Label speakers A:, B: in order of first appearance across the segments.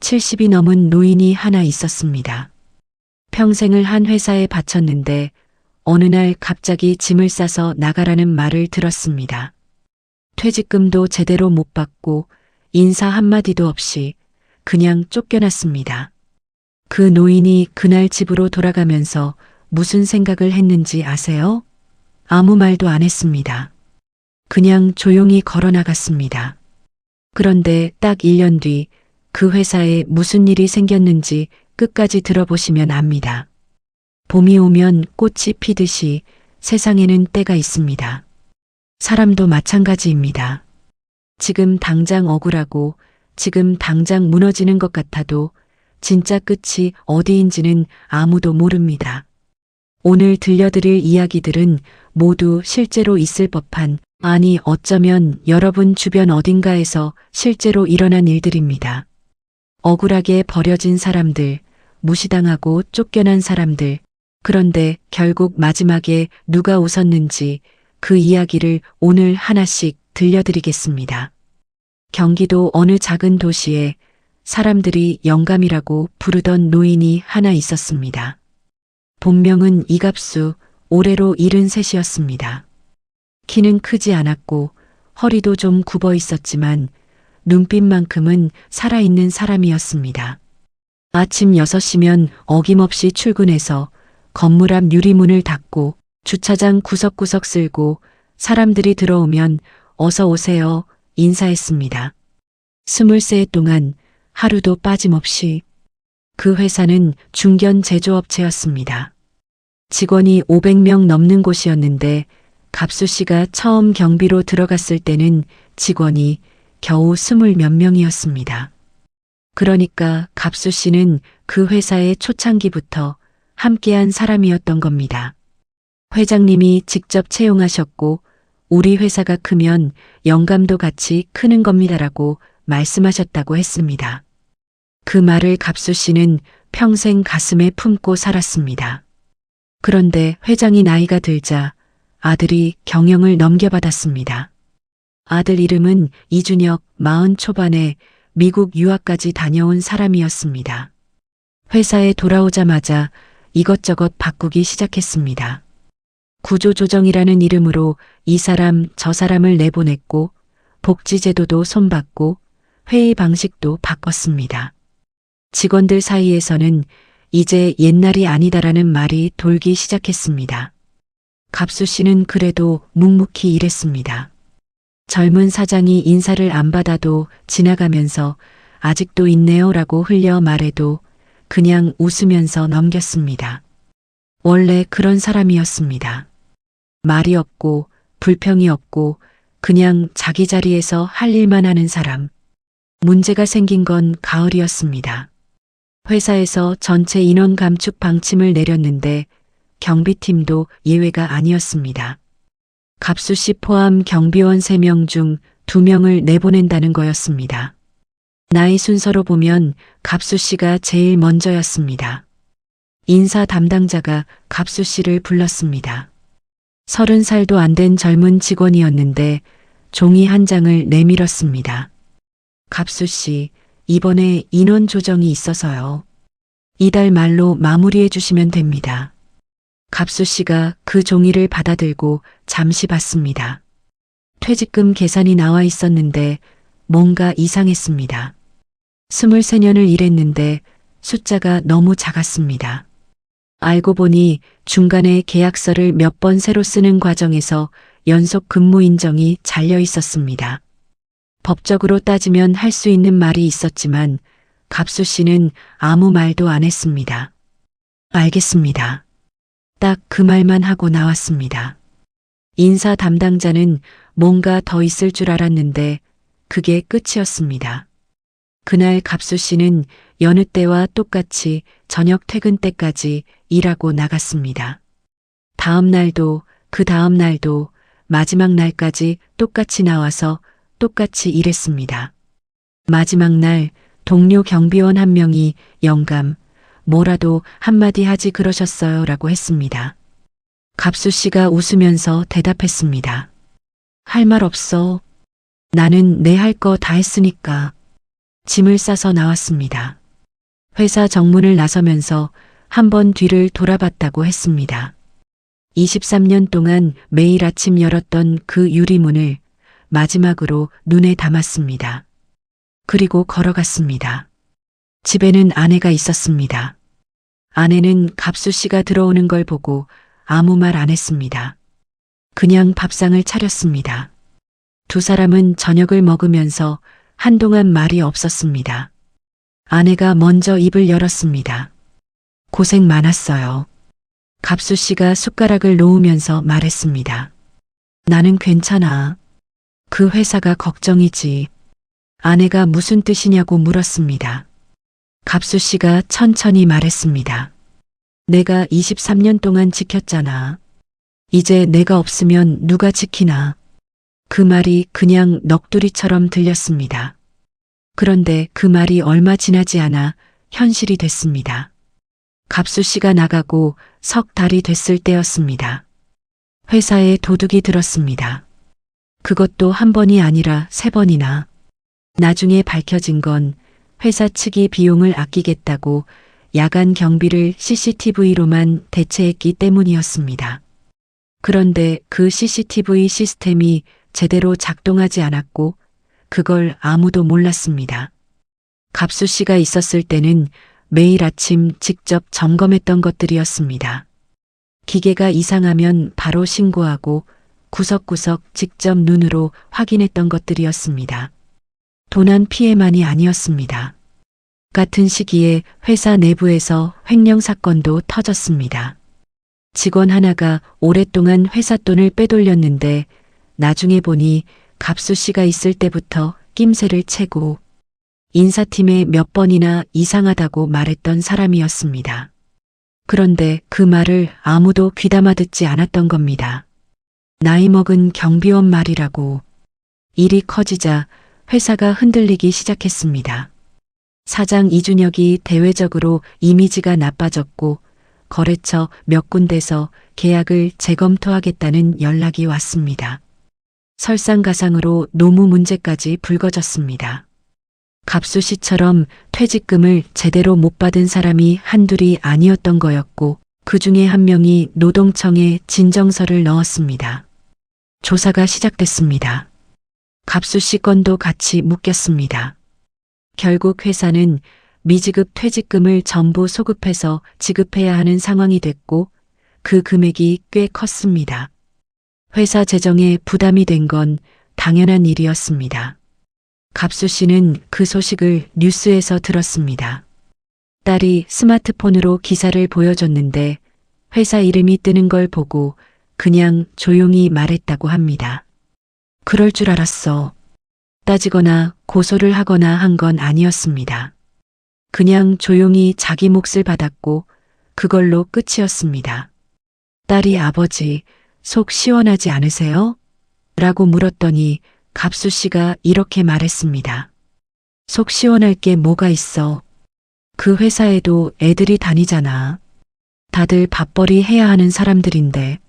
A: 70이 넘은 노인이 하나 있었습니다. 평생을 한 회사에 바쳤는데 어느 날 갑자기 짐을 싸서 나가라는 말을 들었습니다. 퇴직금도 제대로 못 받고 인사 한마디도 없이 그냥 쫓겨났습니다. 그 노인이 그날 집으로 돌아가면서 무슨 생각을 했는지 아세요? 아무 말도 안 했습니다. 그냥 조용히 걸어 나갔습니다. 그런데 딱 1년 뒤 그 회사에 무슨 일이 생겼는지 끝까지 들어보시면 압니다. 봄이 오면 꽃이 피듯이 세상에는 때가 있습니다. 사람도 마찬가지입니다. 지금 당장 억울하고 지금 당장 무너지는 것 같아도 진짜 끝이 어디인지는 아무도 모릅니다. 오늘 들려드릴 이야기들은 모두 실제로 있을 법한, 아니 어쩌면 여러분 주변 어딘가에서 실제로 일어난 일들입니다. 억울하게 버려진 사람들, 무시당하고 쫓겨난 사람들, 그런데 결국 마지막에 누가 웃었는지 그 이야기를 오늘 하나씩 들려드리겠습니다. 경기도 어느 작은 도시에 사람들이 영감이라고 부르던 노인이 하나 있었습니다. 본명은 이갑수, 올해로 73이었습니다. 키는 크지 않았고 허리도 좀 굽어 있었지만 눈빛만큼은 살아있는 사람이었습니다. 아침 6시면 어김없이 출근해서 건물 앞 유리문을 닫고 주차장 구석구석 쓸고 사람들이 들어오면 어서 오세요 인사했습니다. 23해 동안 하루도 빠짐없이. 그 회사는 중견 제조업체였습니다. 직원이 500명 넘는 곳이었는데 갑수 씨가 처음 경비로 들어갔을 때는 직원이 겨우 20몇 명이었습니다. 그러니까 갑수 씨는 그 회사의 초창기부터 함께한 사람이었던 겁니다. 회장님이 직접 채용하셨고 우리 회사가 크면 영감도 같이 크는 겁니다라고 말씀하셨다고 했습니다. 그 말을 갑수 씨는 평생 가슴에 품고 살았습니다. 그런데 회장이 나이가 들자 아들이 경영을 넘겨받았습니다. 아들 이름은 이준혁, 40 초반에 미국 유학까지 다녀온 사람이었습니다. 회사에 돌아오자마자 이것저것 바꾸기 시작했습니다. 구조조정이라는 이름으로 이 사람 저 사람을 내보냈고 복지제도도 손봤고 회의 방식도 바꿨습니다. 직원들 사이에서는 이제 옛날이 아니다라는 말이 돌기 시작했습니다. 갑수 씨는 그래도 묵묵히 일했습니다. 젊은 사장이 인사를 안 받아도 지나가면서 아직도 있네요라고 흘려 말해도 그냥 웃으면서 넘겼습니다. 원래 그런 사람이었습니다. 말이 없고 불평이 없고 그냥 자기 자리에서 할 일만 하는 사람. 문제가 생긴 건 가을이었습니다. 회사에서 전체 인원 감축 방침을 내렸는데 경비팀도 예외가 아니었습니다. 갑수 씨 포함 경비원 3명 중 2명을 내보낸다는 거였습니다. 나이 순서로 보면 갑수 씨가 제일 먼저였습니다. 인사 담당자가 갑수 씨를 불렀습니다. 30살도 안 된 젊은 직원이었는데 종이 한 장을 내밀었습니다. 갑수 씨, 이번에 인원 조정이 있어서요. 이달 말로 마무리해 주시면 됩니다. 갑수 씨가 그 종이를 받아들고 잠시 봤습니다. 퇴직금 계산이 나와 있었는데 뭔가 이상했습니다. 23년을 일했는데 숫자가 너무 작았습니다. 알고 보니 중간에 계약서를 몇 번 새로 쓰는 과정에서 연속 근무 인정이 잘려 있었습니다. 법적으로 따지면 할 수 있는 말이 있었지만 갑수 씨는 아무 말도 안 했습니다. 알겠습니다. 딱 그 말만 하고 나왔습니다. 인사 담당자는 뭔가 더 있을 줄 알았는데 그게 끝이었습니다. 그날 갑수 씨는 여느 때와 똑같이 저녁 퇴근 때까지 일하고 나갔습니다. 다음 날도 그 다음 날도 마지막 날까지 똑같이 나와서 똑같이 일했습니다. 마지막 날 동료 경비원 한 명이 영감, 뭐라도 한마디 하지 그러셨어요 라고 했습니다. 갑수 씨가 웃으면서 대답했습니다. 할 말 없어. 나는 내 할 거 다 했으니까. 짐을 싸서 나왔습니다. 회사 정문을 나서면서 한 번 뒤를 돌아봤다고 했습니다. 23년 동안 매일 아침 열었던 그 유리문을 마지막으로 눈에 담았습니다. 그리고 걸어갔습니다. 집에는 아내가 있었습니다. 아내는 갑수 씨가 들어오는 걸 보고 아무 말 안 했습니다. 그냥 밥상을 차렸습니다. 두 사람은 저녁을 먹으면서 한동안 말이 없었습니다. 아내가 먼저 입을 열었습니다. 고생 많았어요. 갑수 씨가 숟가락을 놓으면서 말했습니다. 나는 괜찮아. 그 회사가 걱정이지. 아내가 무슨 뜻이냐고 물었습니다. 갑수 씨가 천천히 말했습니다. 내가 23년 동안 지켰잖아. 이제 내가 없으면 누가 지키나. 그 말이 그냥 넋두리처럼 들렸습니다. 그런데 그 말이 얼마 지나지 않아 현실이 됐습니다. 갑수 씨가 나가고 석 달이 됐을 때였습니다. 회사에 도둑이 들었습니다. 그것도 한 번이 아니라 3번이나. 나중에 밝혀진 건 회사 측이 비용을 아끼겠다고 야간 경비를 CCTV로만 대체했기 때문이었습니다. 그런데 그 CCTV 시스템이 제대로 작동하지 않았고 그걸 아무도 몰랐습니다. 갑수 씨가 있었을 때는 매일 아침 직접 점검했던 것들이었습니다. 기계가 이상하면 바로 신고하고 구석구석 직접 눈으로 확인했던 것들이었습니다. 도난 피해만이 아니었습니다. 같은 시기에 회사 내부에서 횡령 사건도 터졌습니다. 직원 하나가 오랫동안 회사 돈을 빼돌렸는데 나중에 보니 갑수 씨가 있을 때부터 낌새를 채고 인사팀에 몇 번이나 이상하다고 말했던 사람이었습니다. 그런데 그 말을 아무도 귀담아 듣지 않았던 겁니다. 나이 먹은 경비원 말이라고. 일이 커지자 회사가 흔들리기 시작했습니다. 사장 이준혁이 대외적으로 이미지가 나빠졌고 거래처 몇 군데서 계약을 재검토하겠다는 연락이 왔습니다. 설상가상으로 노무 문제까지 불거졌습니다. 갑수 씨처럼 퇴직금을 제대로 못 받은 사람이 한둘이 아니었던 거였고 그 중에 한 명이 노동청에 진정서를 넣었습니다. 조사가 시작됐습니다. 갑수 씨 건도 같이 묶였습니다. 결국 회사는 미지급 퇴직금을 전부 소급해서 지급해야 하는 상황이 됐고 그 금액이 꽤 컸습니다. 회사 재정에 부담이 된 건 당연한 일이었습니다. 갑수 씨는 그 소식을 뉴스에서 들었습니다. 딸이 스마트폰으로 기사를 보여줬는데 회사 이름이 뜨는 걸 보고 그냥 조용히 말했다고 합니다. 그럴 줄 알았어. 따지거나 고소를 하거나 한 건 아니었습니다. 그냥 조용히 자기 몫을 받았고 그걸로 끝이었습니다. 딸이 아버지, 속 시원하지 않으세요? 라고 물었더니 갑수 씨가 이렇게 말했습니다. 속 시원할 게 뭐가 있어. 그 회사에도 애들이 다니잖아. 다들 밥벌이 해야 하는 사람들인데.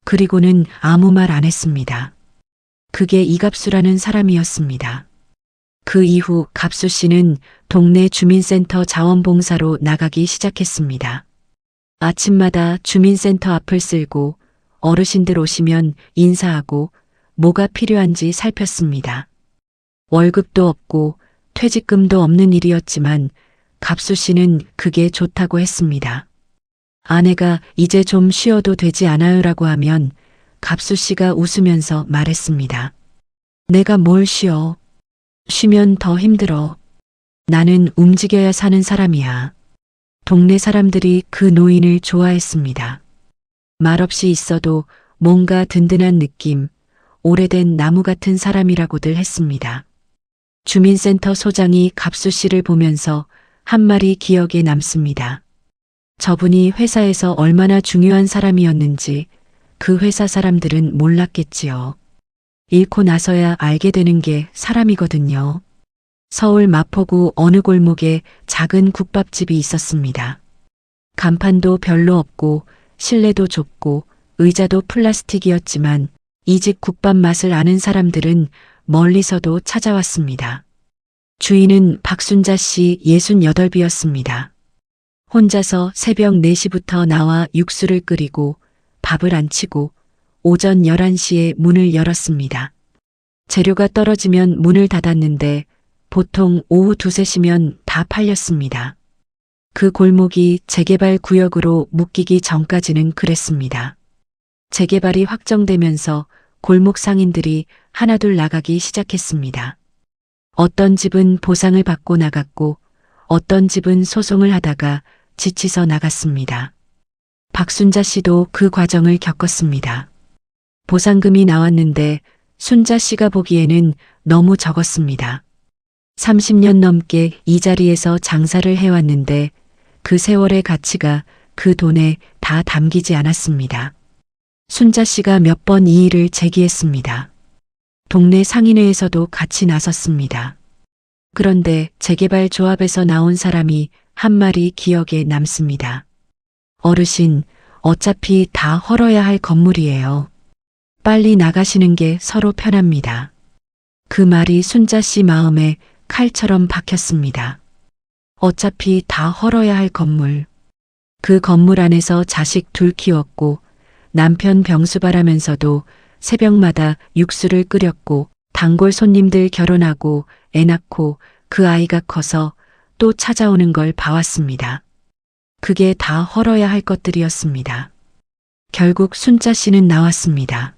A: 그리고는 아무 말 안 했습니다. 그게 이갑수라는 사람이었습니다. 그 이후 갑수 씨는 동네 주민센터 자원봉사로 나가기 시작했습니다. 아침마다 주민센터 앞을 쓸고 어르신들 오시면 인사하고 뭐가 필요한지 살폈습니다. 월급도 없고 퇴직금도 없는 일이었지만 갑수 씨는 그게 좋다고 했습니다. 아내가 이제 좀 쉬어도 되지 않아요라고 하면 갑수 씨가 웃으면서 말했습니다. 내가 뭘 쉬어. 쉬면 더 힘들어. 나는 움직여야 사는 사람이야. 동네 사람들이 그 노인을 좋아했습니다. 말없이 있어도 뭔가 든든한 느낌, 오래된 나무 같은 사람이라고들 했습니다. 주민센터 소장이 갑수 씨를 보면서 한 말이 기억에 남습니다. 저분이 회사에서 얼마나 중요한 사람이었는지 그 회사 사람들은 몰랐겠지요. 잃고 나서야 알게 되는 게 사람이거든요. 서울 마포구 어느 골목에 작은 국밥집이 있었습니다. 간판도 별로 없고 실내도 좁고 의자도 플라스틱이었지만 이 집 국밥 맛을 아는 사람들은 멀리서도 찾아왔습니다. 주인은 박순자 씨 68이었습니다. 혼자서 새벽 4시부터 나와 육수를 끓이고 밥을 안 치고 오전 11시에 문을 열었습니다. 재료가 떨어지면 문을 닫았는데 보통 오후 2, 3시면 다 팔렸습니다. 그 골목이 재개발 구역으로 묶이기 전까지는 그랬습니다. 재개발이 확정되면서 골목 상인들이 하나둘 나가기 시작했습니다. 어떤 집은 보상을 받고 나갔고 어떤 집은 소송을 하다가 지치서 나갔습니다. 박순자 씨도 그 과정을 겪었습니다. 보상금이 나왔는데 순자 씨가 보기에는 너무 적었습니다. 30년 넘게 이 자리에서 장사를 해왔는데 그 세월의 가치가 그 돈에 다 담기지 않았습니다. 순자 씨가 몇 번 이 일을 제기했습니다. 동네 상인회에서도 같이 나섰습니다. 그런데 재개발 조합에서 나온 사람이 한 말이 기억에 남습니다. 어르신, 어차피 다 헐어야 할 건물이에요. 빨리 나가시는 게 서로 편합니다. 그 말이 순자 씨 마음에 칼처럼 박혔습니다. 어차피 다 헐어야 할 건물. 그 건물 안에서 자식 둘 키웠고 남편 병수발하면서도 새벽마다 육수를 끓였고 단골 손님들 결혼하고 애 낳고 그 아이가 커서 또 찾아오는 걸 봐왔습니다. 그게 다 헐어야 할 것들이었습니다. 결국 순자 씨는 나왔습니다.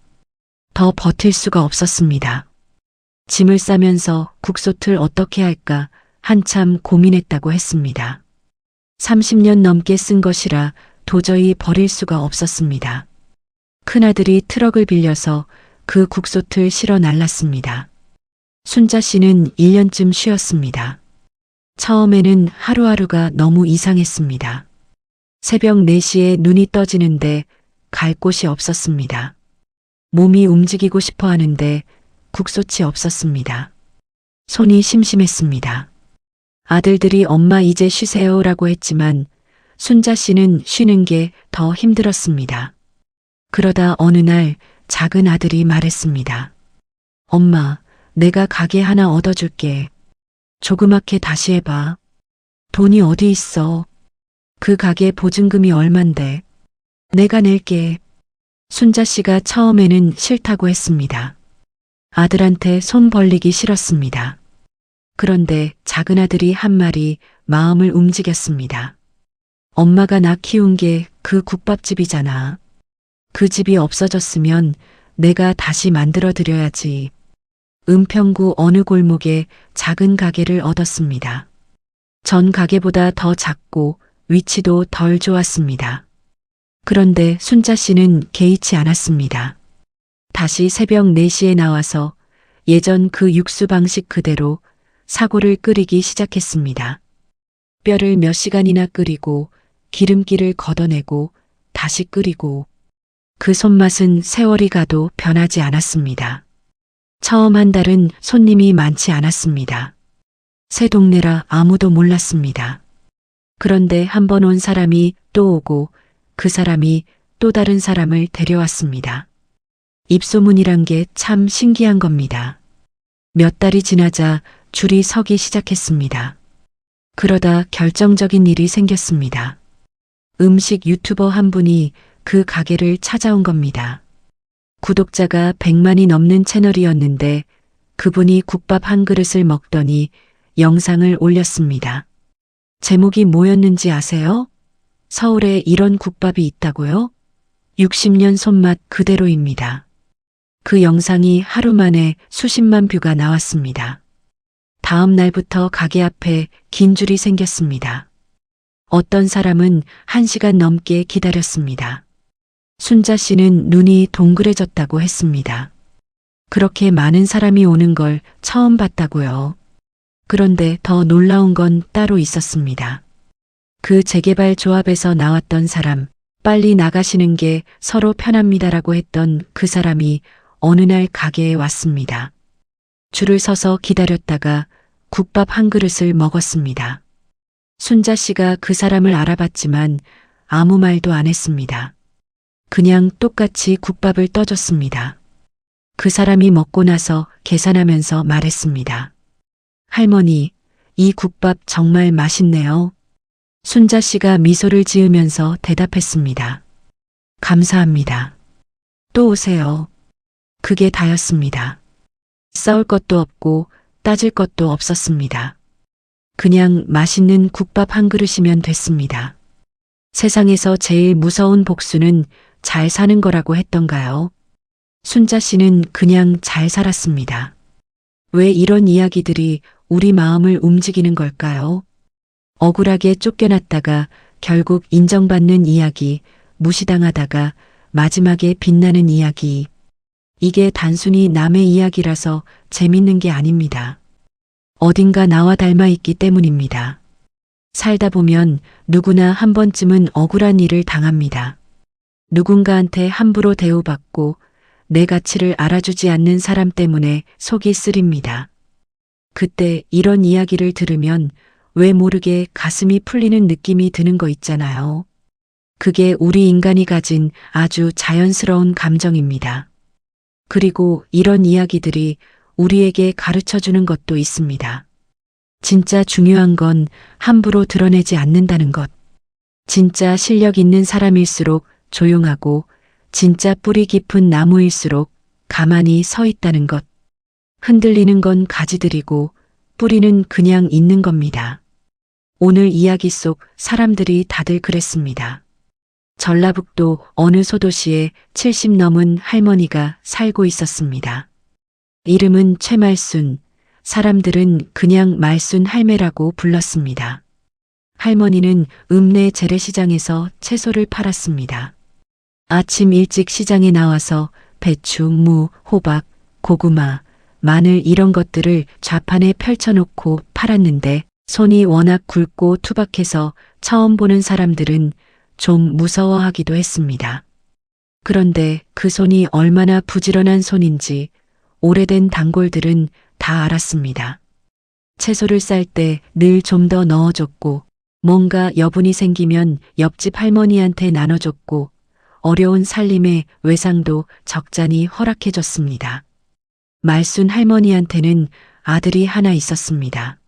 A: 더 버틸 수가 없었습니다. 짐을 싸면서 국솥을 어떻게 할까 한참 고민했다고 했습니다. 30년 넘게 쓴 것이라 도저히 버릴 수가 없었습니다. 큰아들이 트럭을 빌려서 그 국솥을 실어 날랐습니다. 순자 씨는 1년쯤 쉬었습니다. 처음에는 하루하루가 너무 이상했습니다. 새벽 4시에 눈이 떠지는데 갈 곳이 없었습니다. 몸이 움직이고 싶어 하는데 국솥이 없었습니다. 손이 심심했습니다. 아들들이 엄마 이제 쉬세요라고 했지만 순자 씨는 쉬는 게 더 힘들었습니다. 그러다 어느 날 작은 아들이 말했습니다. 엄마, 내가 가게 하나 얻어줄게. 조그맣게 다시 해봐. 돈이 어디 있어? 그 가게 보증금이 얼만데? 내가 낼게. 순자 씨가 처음에는 싫다고 했습니다. 아들한테 손 벌리기 싫었습니다. 그런데 작은 아들이 한 말이 마음을 움직였습니다. 엄마가 나 키운 게 그 국밥집이잖아. 그 집이 없어졌으면 내가 다시 만들어 드려야지. 은평구 어느 골목에 작은 가게를 얻었습니다. 전 가게보다 더 작고 위치도 덜 좋았습니다. 그런데 순자 씨는 개의치 않았습니다. 다시 새벽 4시에 나와서 예전 그 육수 방식 그대로 사골을 끓이기 시작했습니다. 뼈를 몇 시간이나 끓이고 기름기를 걷어내고 다시 끓이고 그 손맛은 세월이 가도 변하지 않았습니다. 처음 한 달은 손님이 많지 않았습니다. 새 동네라 아무도 몰랐습니다. 그런데 한 번 온 사람이 또 오고 그 사람이 또 다른 사람을 데려왔습니다. 입소문이란 게 참 신기한 겁니다. 몇 달이 지나자 줄이 서기 시작했습니다. 그러다 결정적인 일이 생겼습니다. 음식 유튜버 한 분이 그 가게를 찾아온 겁니다. 구독자가 100만이 넘는 채널이었는데 그분이 국밥 한 그릇을 먹더니 영상을 올렸습니다. 제목이 뭐였는지 아세요? 서울에 이런 국밥이 있다고요? 60년 손맛 그대로입니다. 그 영상이 하루 만에 수십만 뷰가 나왔습니다. 다음 날부터 가게 앞에 긴 줄이 생겼습니다. 어떤 사람은 1시간 넘게 기다렸습니다. 순자 씨는 눈이 동그래졌다고 했습니다. 그렇게 많은 사람이 오는 걸 처음 봤다고요. 그런데 더 놀라운 건 따로 있었습니다. 그 재개발 조합에서 나왔던 사람, 빨리 나가시는 게 서로 편합니다라고 했던 그 사람이 어느 날 가게에 왔습니다. 줄을 서서 기다렸다가 국밥 한 그릇을 먹었습니다. 순자 씨가 그 사람을 알아봤지만 아무 말도 안 했습니다. 그냥 똑같이 국밥을 떠줬습니다. 그 사람이 먹고 나서 계산하면서 말했습니다. 할머니, 이 국밥 정말 맛있네요. 순자 씨가 미소를 지으면서 대답했습니다. 감사합니다. 또 오세요. 그게 다였습니다. 싸울 것도 없고 따질 것도 없었습니다. 그냥 맛있는 국밥 한 그릇이면 됐습니다. 세상에서 제일 무서운 복수는 잘 사는 거라고 했던가요? 순자 씨는 그냥 잘 살았습니다. 왜 이런 이야기들이 우리 마음을 움직이는 걸까요? 억울하게 쫓겨났다가 결국 인정받는 이야기, 무시당하다가 마지막에 빛나는 이야기. 이게 단순히 남의 이야기라서 재밌는 게 아닙니다. 어딘가 나와 닮아 있기 때문입니다. 살다 보면 누구나 한 번쯤은 억울한 일을 당합니다. 누군가한테 함부로 대우받고 내 가치를 알아주지 않는 사람 때문에 속이 쓰립니다. 그때 이런 이야기를 들으면 왜 모르게 가슴이 풀리는 느낌이 드는 거 있잖아요. 그게 우리 인간이 가진 아주 자연스러운 감정입니다. 그리고 이런 이야기들이 우리에게 가르쳐 주는 것도 있습니다. 진짜 중요한 건 함부로 드러내지 않는다는 것. 진짜 실력 있는 사람일수록 조용하고 진짜 뿌리 깊은 나무일수록 가만히 서 있다는 것. 흔들리는 건 가지들이고 뿌리는 그냥 있는 겁니다. 오늘 이야기 속 사람들이 다들 그랬습니다. 전라북도 어느 소도시에 70 넘은 할머니가 살고 있었습니다. 이름은 최말순, 사람들은 그냥 말순 할매라고 불렀습니다. 할머니는 읍내 재래시장에서 채소를 팔았습니다. 아침 일찍 시장에 나와서 배추, 무, 호박, 고구마, 마늘 이런 것들을 좌판에 펼쳐놓고 팔았는데 손이 워낙 굵고 투박해서 처음 보는 사람들은 좀 무서워하기도 했습니다. 그런데 그 손이 얼마나 부지런한 손인지 오래된 단골들은 다 알았습니다. 채소를 쌀 때 늘 좀 더 넣어줬고 뭔가 여분이 생기면 옆집 할머니한테 나눠줬고 어려운 살림에 외상도 적잖이 허락해줬습니다. 말순 할머니한테는 아들이 하나 있었습니다.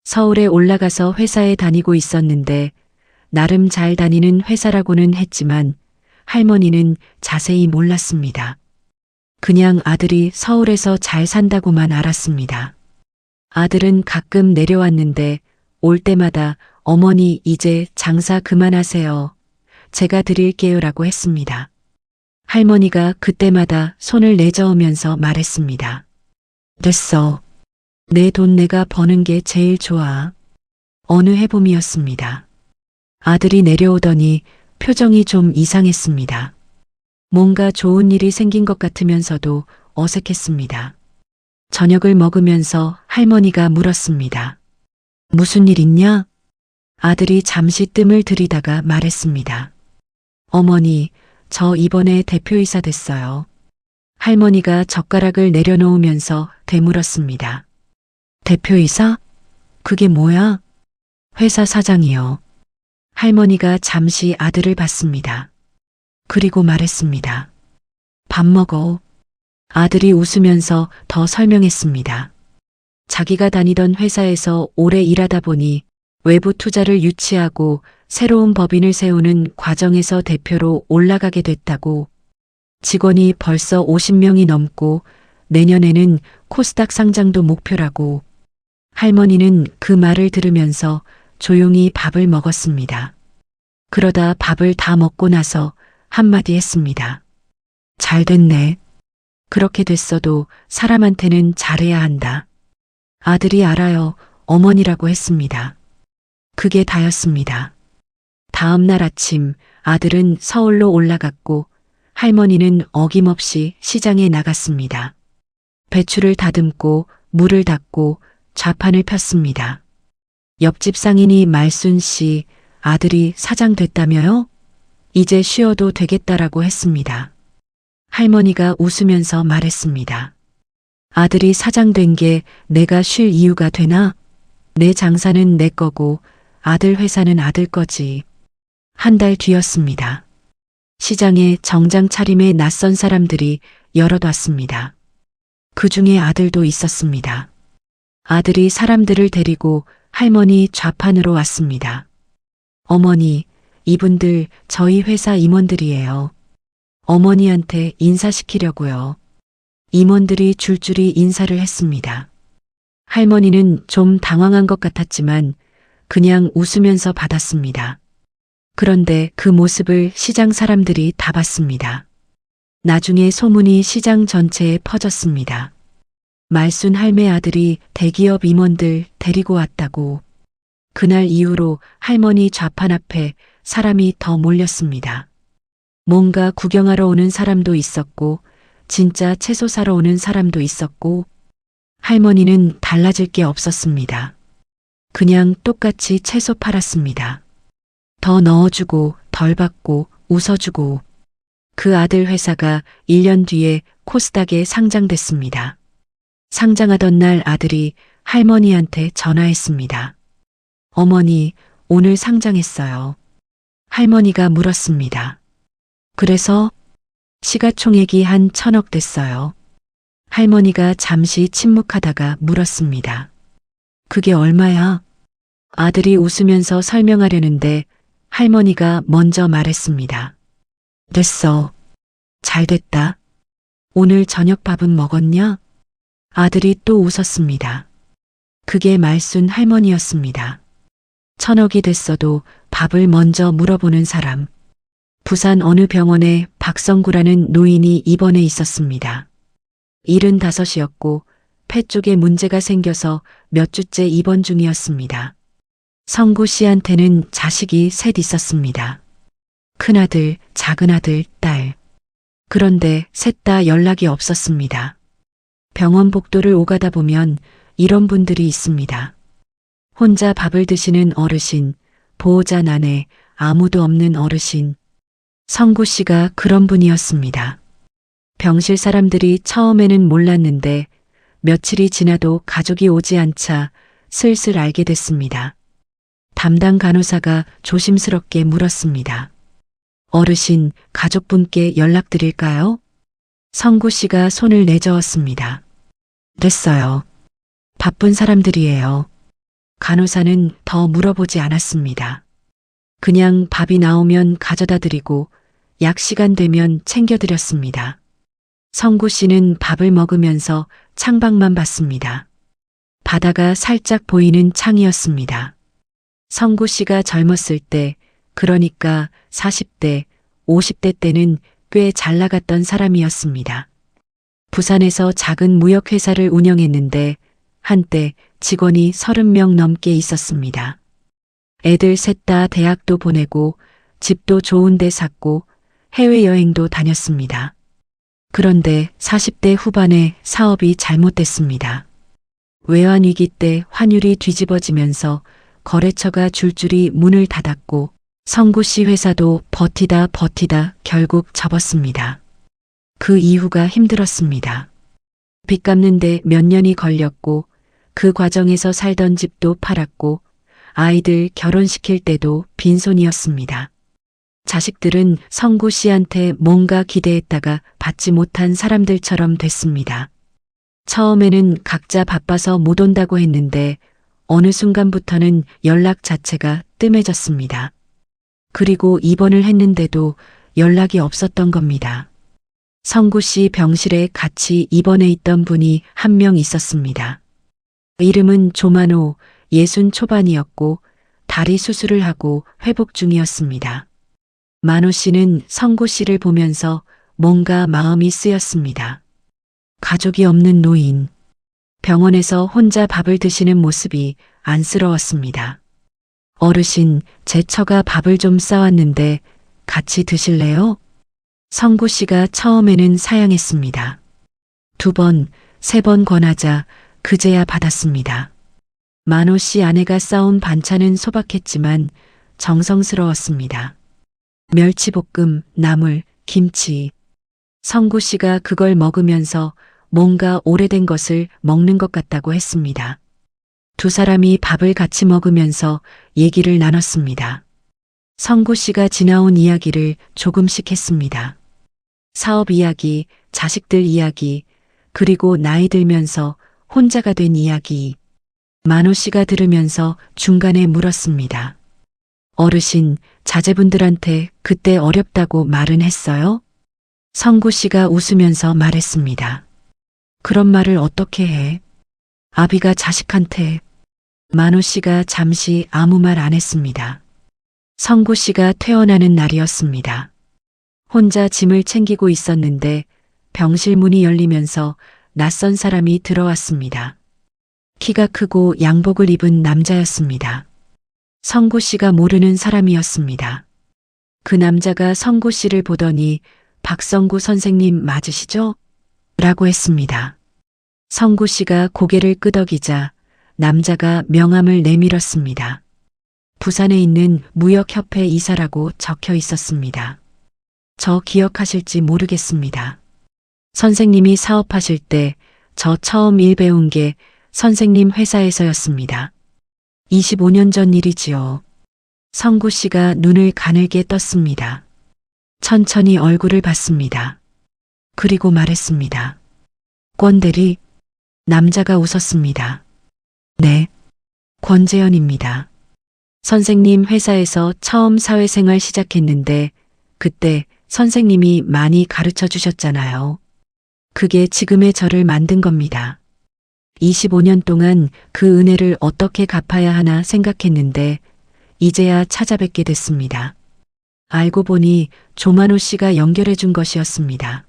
A: 서울에 올라가서 회사에 다니고 있었는데 나름 잘 다니는 회사라고는 했지만 할머니는 자세히 몰랐습니다. 그냥 아들이 서울에서 잘 산다고만 알았습니다. 아들은 가끔 내려왔는데 올 때마다 어머니 이제 장사 그만하세요. 제가 드릴게요라고 했습니다. 할머니가 그때마다 손을 내저으면서 말했습니다. 됐어. 내 돈 내가 버는 게 제일 좋아. 어느 해봄이었습니다. 아들이 내려오더니 표정이 좀 이상했습니다. 뭔가 좋은 일이 생긴 것 같으면서도 어색했습니다. 저녁을 먹으면서 할머니가 물었습니다. 무슨 일 있냐? 아들이 잠시 뜸을 들이다가 말했습니다. 어머니, 저 이번에 대표이사 됐어요. 할머니가 젓가락을 내려놓으면서 되물었습니다. 대표이사? 그게 뭐야? 회사 사장이요. 할머니가 잠시 아들을 봤습니다. 그리고 말했습니다. 밥 먹어. 아들이 웃으면서 더 설명했습니다. 자기가 다니던 회사에서 오래 일하다 보니 외부 투자를 유치하고 새로운 법인을 세우는 과정에서 대표로 올라가게 됐다고. 직원이 벌써 50명이 넘고 내년에는 코스닥 상장도 목표라고. 할머니는 그 말을 들으면서 조용히 밥을 먹었습니다. 그러다 밥을 다 먹고 나서 한마디 했습니다. 잘 됐네. 그렇게 됐어도 사람한테는 잘해야 한다. 아들이 알아요. 어머니라고 했습니다. 그게 다였습니다. 다음 날 아침 아들은 서울로 올라갔고 할머니는 어김없이 시장에 나갔습니다. 배추를 다듬고 물을 닦고 좌판을 폈습니다. 옆집 상인이 말순 씨, 아들이 사장 됐다며요? 이제 쉬어도 되겠다라고 했습니다. 할머니가 웃으면서 말했습니다. 아들이 사장 된 게 내가 쉴 이유가 되나? 내 장사는 내 거고 아들 회사는 아들 거지. 한 달 뒤였습니다. 시장에 정장 차림의 낯선 사람들이 여럿 왔습니다. 그 중에 아들도 있었습니다. 아들이 사람들을 데리고 할머니 좌판으로 왔습니다. 어머니, 이분들 저희 회사 임원들이에요. 어머니한테 인사시키려고요. 임원들이 줄줄이 인사를 했습니다. 할머니는 좀 당황한 것 같았지만 그냥 웃으면서 받았습니다. 그런데 그 모습을 시장 사람들이 다 봤습니다. 나중에 소문이 시장 전체에 퍼졌습니다. 말순 할매 아들이 대기업 임원들 데리고 왔다고. 그날 이후로 할머니 좌판 앞에 사람이 더 몰렸습니다. 뭔가 구경하러 오는 사람도 있었고, 진짜 채소 사러 오는 사람도 있었고, 할머니는 달라질 게 없었습니다. 그냥 똑같이 채소 팔았습니다. 더 넣어주고, 덜 받고, 웃어주고. 그 아들 회사가 1년 뒤에 코스닥에 상장됐습니다. 상장하던 날 아들이 할머니한테 전화했습니다. 어머니, 오늘 상장했어요. 할머니가 물었습니다. 그래서 시가총액이 한 1,000억 됐어요. 할머니가 잠시 침묵하다가 물었습니다. 그게 얼마야? 아들이 웃으면서 설명하려는데 할머니가 먼저 말했습니다. 됐어. 잘 됐다. 오늘 저녁 밥은 먹었냐? 아들이 또 웃었습니다. 그게 말순 할머니였습니다. 1,000억이 됐어도 밥을 먼저 물어보는 사람. 부산 어느 병원에 박성구라는 노인이 입원해 있었습니다. 75이었고 폐 쪽에 문제가 생겨서 몇 주째 입원 중이었습니다. 성구 씨한테는 자식이 셋 있었습니다. 큰아들, 작은아들, 딸. 그런데 셋 다 연락이 없었습니다. 병원 복도를 오가다 보면 이런 분들이 있습니다. 혼자 밥을 드시는 어르신, 보호자 난에 아무도 없는 어르신. 성구 씨가 그런 분이었습니다. 병실 사람들이 처음에는 몰랐는데 며칠이 지나도 가족이 오지 않자 슬슬 알게 됐습니다. 담당 간호사가 조심스럽게 물었습니다. 어르신, 가족분께 연락드릴까요? 성구 씨가 손을 내저었습니다. 됐어요. 바쁜 사람들이에요. 간호사는 더 물어보지 않았습니다. 그냥 밥이 나오면 가져다 드리고 약 시간 되면 챙겨드렸습니다. 성구 씨는 밥을 먹으면서 창밖만 봤습니다. 바다가 살짝 보이는 창이었습니다. 성구 씨가 젊었을 때, 그러니까 40대, 50대 때는 꽤 잘 나갔던 사람이었습니다. 부산에서 작은 무역회사를 운영했는데 한때 직원이 30명 넘게 있었습니다. 애들 셋 다 대학도 보내고 집도 좋은 데 샀고 해외여행도 다녔습니다. 그런데 40대 후반에 사업이 잘못됐습니다. 외환위기 때 환율이 뒤집어지면서 거래처가 줄줄이 문을 닫았고 성구 씨 회사도 버티다 결국 접었습니다. 그 이후가 힘들었습니다. 빚 갚는데 몇 년이 걸렸고 그 과정에서 살던 집도 팔았고 아이들 결혼시킬 때도 빈손이었습니다. 자식들은 성구 씨한테 뭔가 기대했다가 받지 못한 사람들처럼 됐습니다. 처음에는 각자 바빠서 못 온다고 했는데 어느 순간부터는 연락 자체가 뜸해졌습니다. 그리고 입원을 했는데도 연락이 없었던 겁니다. 성구 씨 병실에 같이 입원해 있던 분이 한 명 있었습니다. 이름은 조만호, 60 초반이었고 다리 수술을 하고 회복 중이었습니다. 만호 씨는 성구 씨를 보면서 뭔가 마음이 쓰였습니다. 가족이 없는 노인. 병원에서 혼자 밥을 드시는 모습이 안쓰러웠습니다. 어르신, 제 처가 밥을 좀 싸왔는데 같이 드실래요? 성구 씨가 처음에는 사양했습니다. 2번, 3번 권하자 그제야 받았습니다. 만호 씨 아내가 싸온 반찬은 소박했지만 정성스러웠습니다. 멸치볶음, 나물, 김치. 성구 씨가 그걸 먹으면서 뭔가 오래된 것을 먹는 것 같다고 했습니다. 두 사람이 밥을 같이 먹으면서 얘기를 나눴습니다. 성구 씨가 지나온 이야기를 조금씩 했습니다. 사업 이야기, 자식들 이야기, 그리고 나이 들면서 혼자가 된 이야기. 만호 씨가 들으면서 중간에 물었습니다. 어르신, 자제분들한테 그때 어렵다고 말은 했어요? 성구 씨가 웃으면서 말했습니다. 그런 말을 어떻게 해? 아비가 자식한테. 만호 씨가 잠시 아무 말 안 했습니다. 성구 씨가 퇴원하는 날이었습니다. 혼자 짐을 챙기고 있었는데 병실 문이 열리면서 낯선 사람이 들어왔습니다. 키가 크고 양복을 입은 남자였습니다. 성구 씨가 모르는 사람이었습니다. 그 남자가 성구 씨를 보더니 박성구 선생님 맞으시죠? 라고 했습니다. 성구 씨가 고개를 끄덕이자 남자가 명함을 내밀었습니다. 부산에 있는 무역협회 이사라고 적혀 있었습니다. 저 기억하실지 모르겠습니다. 선생님이 사업하실 때 저 처음 일 배운 게 선생님 회사에서였습니다. 25년 전 일이지요. 성구 씨가 눈을 가늘게 떴습니다. 천천히 얼굴을 봤습니다. 그리고 말했습니다. 권대리. 남자가 웃었습니다. 네, 권재현입니다. 선생님 회사에서 처음 사회생활 시작했는데 그때 선생님이 많이 가르쳐 주셨잖아요. 그게 지금의 저를 만든 겁니다. 25년 동안 그 은혜를 어떻게 갚아야 하나 생각했는데 이제야 찾아뵙게 됐습니다. 알고 보니 조만호 씨가 연결해 준 것이었습니다.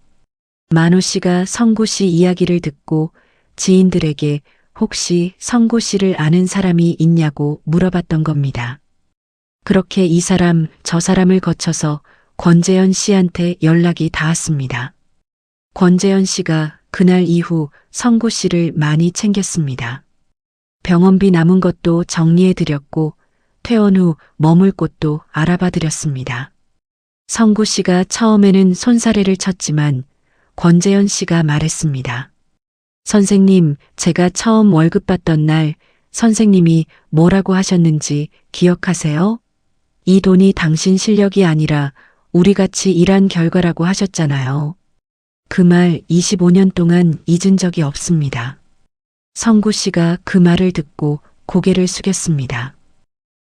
A: 만호 씨가 성구 씨 이야기를 듣고 지인들에게 혹시 성구 씨를 아는 사람이 있냐고 물어봤던 겁니다. 그렇게 이 사람, 저 사람을 거쳐서 권재현 씨한테 연락이 닿았습니다. 권재현 씨가 그날 이후 성구 씨를 많이 챙겼습니다. 병원비 남은 것도 정리해 드렸고 퇴원 후 머물 곳도 알아봐 드렸습니다. 성구 씨가 처음에는 손사래를 쳤지만 권재현 씨가 말했습니다. 선생님, 제가 처음 월급 받던 날 선생님이 뭐라고 하셨는지 기억하세요? 이 돈이 당신 실력이 아니라 우리 같이 일한 결과라고 하셨잖아요. 그 말 25년 동안 잊은 적이 없습니다. 성구 씨가 그 말을 듣고 고개를 숙였습니다.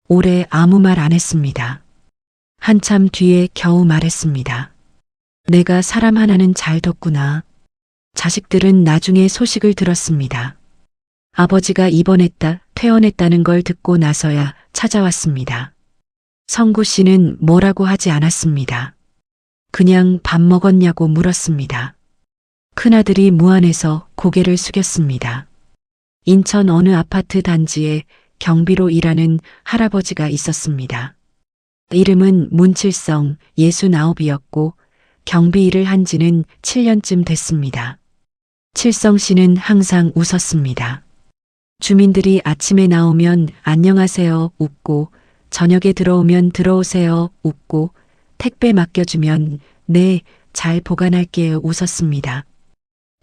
A: 오래 아무 말 안 했습니다. 한참 뒤에 겨우 말했습니다. 내가 사람 하나는 잘 뒀구나. 자식들은 나중에 소식을 들었습니다. 아버지가 입원했다, 퇴원했다는 걸 듣고 나서야 찾아왔습니다. 성구 씨는 뭐라고 하지 않았습니다. 그냥 밥 먹었냐고 물었습니다. 큰아들이 무안해서 고개를 숙였습니다. 인천 어느 아파트 단지에 경비로 일하는 할아버지가 있었습니다. 이름은 문칠성, 69이었고 경비 일을 한 지는 7년쯤 됐습니다. 칠성 씨는 항상 웃었습니다. 주민들이 아침에 나오면 안녕하세요 웃고 저녁에 들어오면 들어오세요 웃고 택배 맡겨주면 네, 잘 보관할게요 웃었습니다.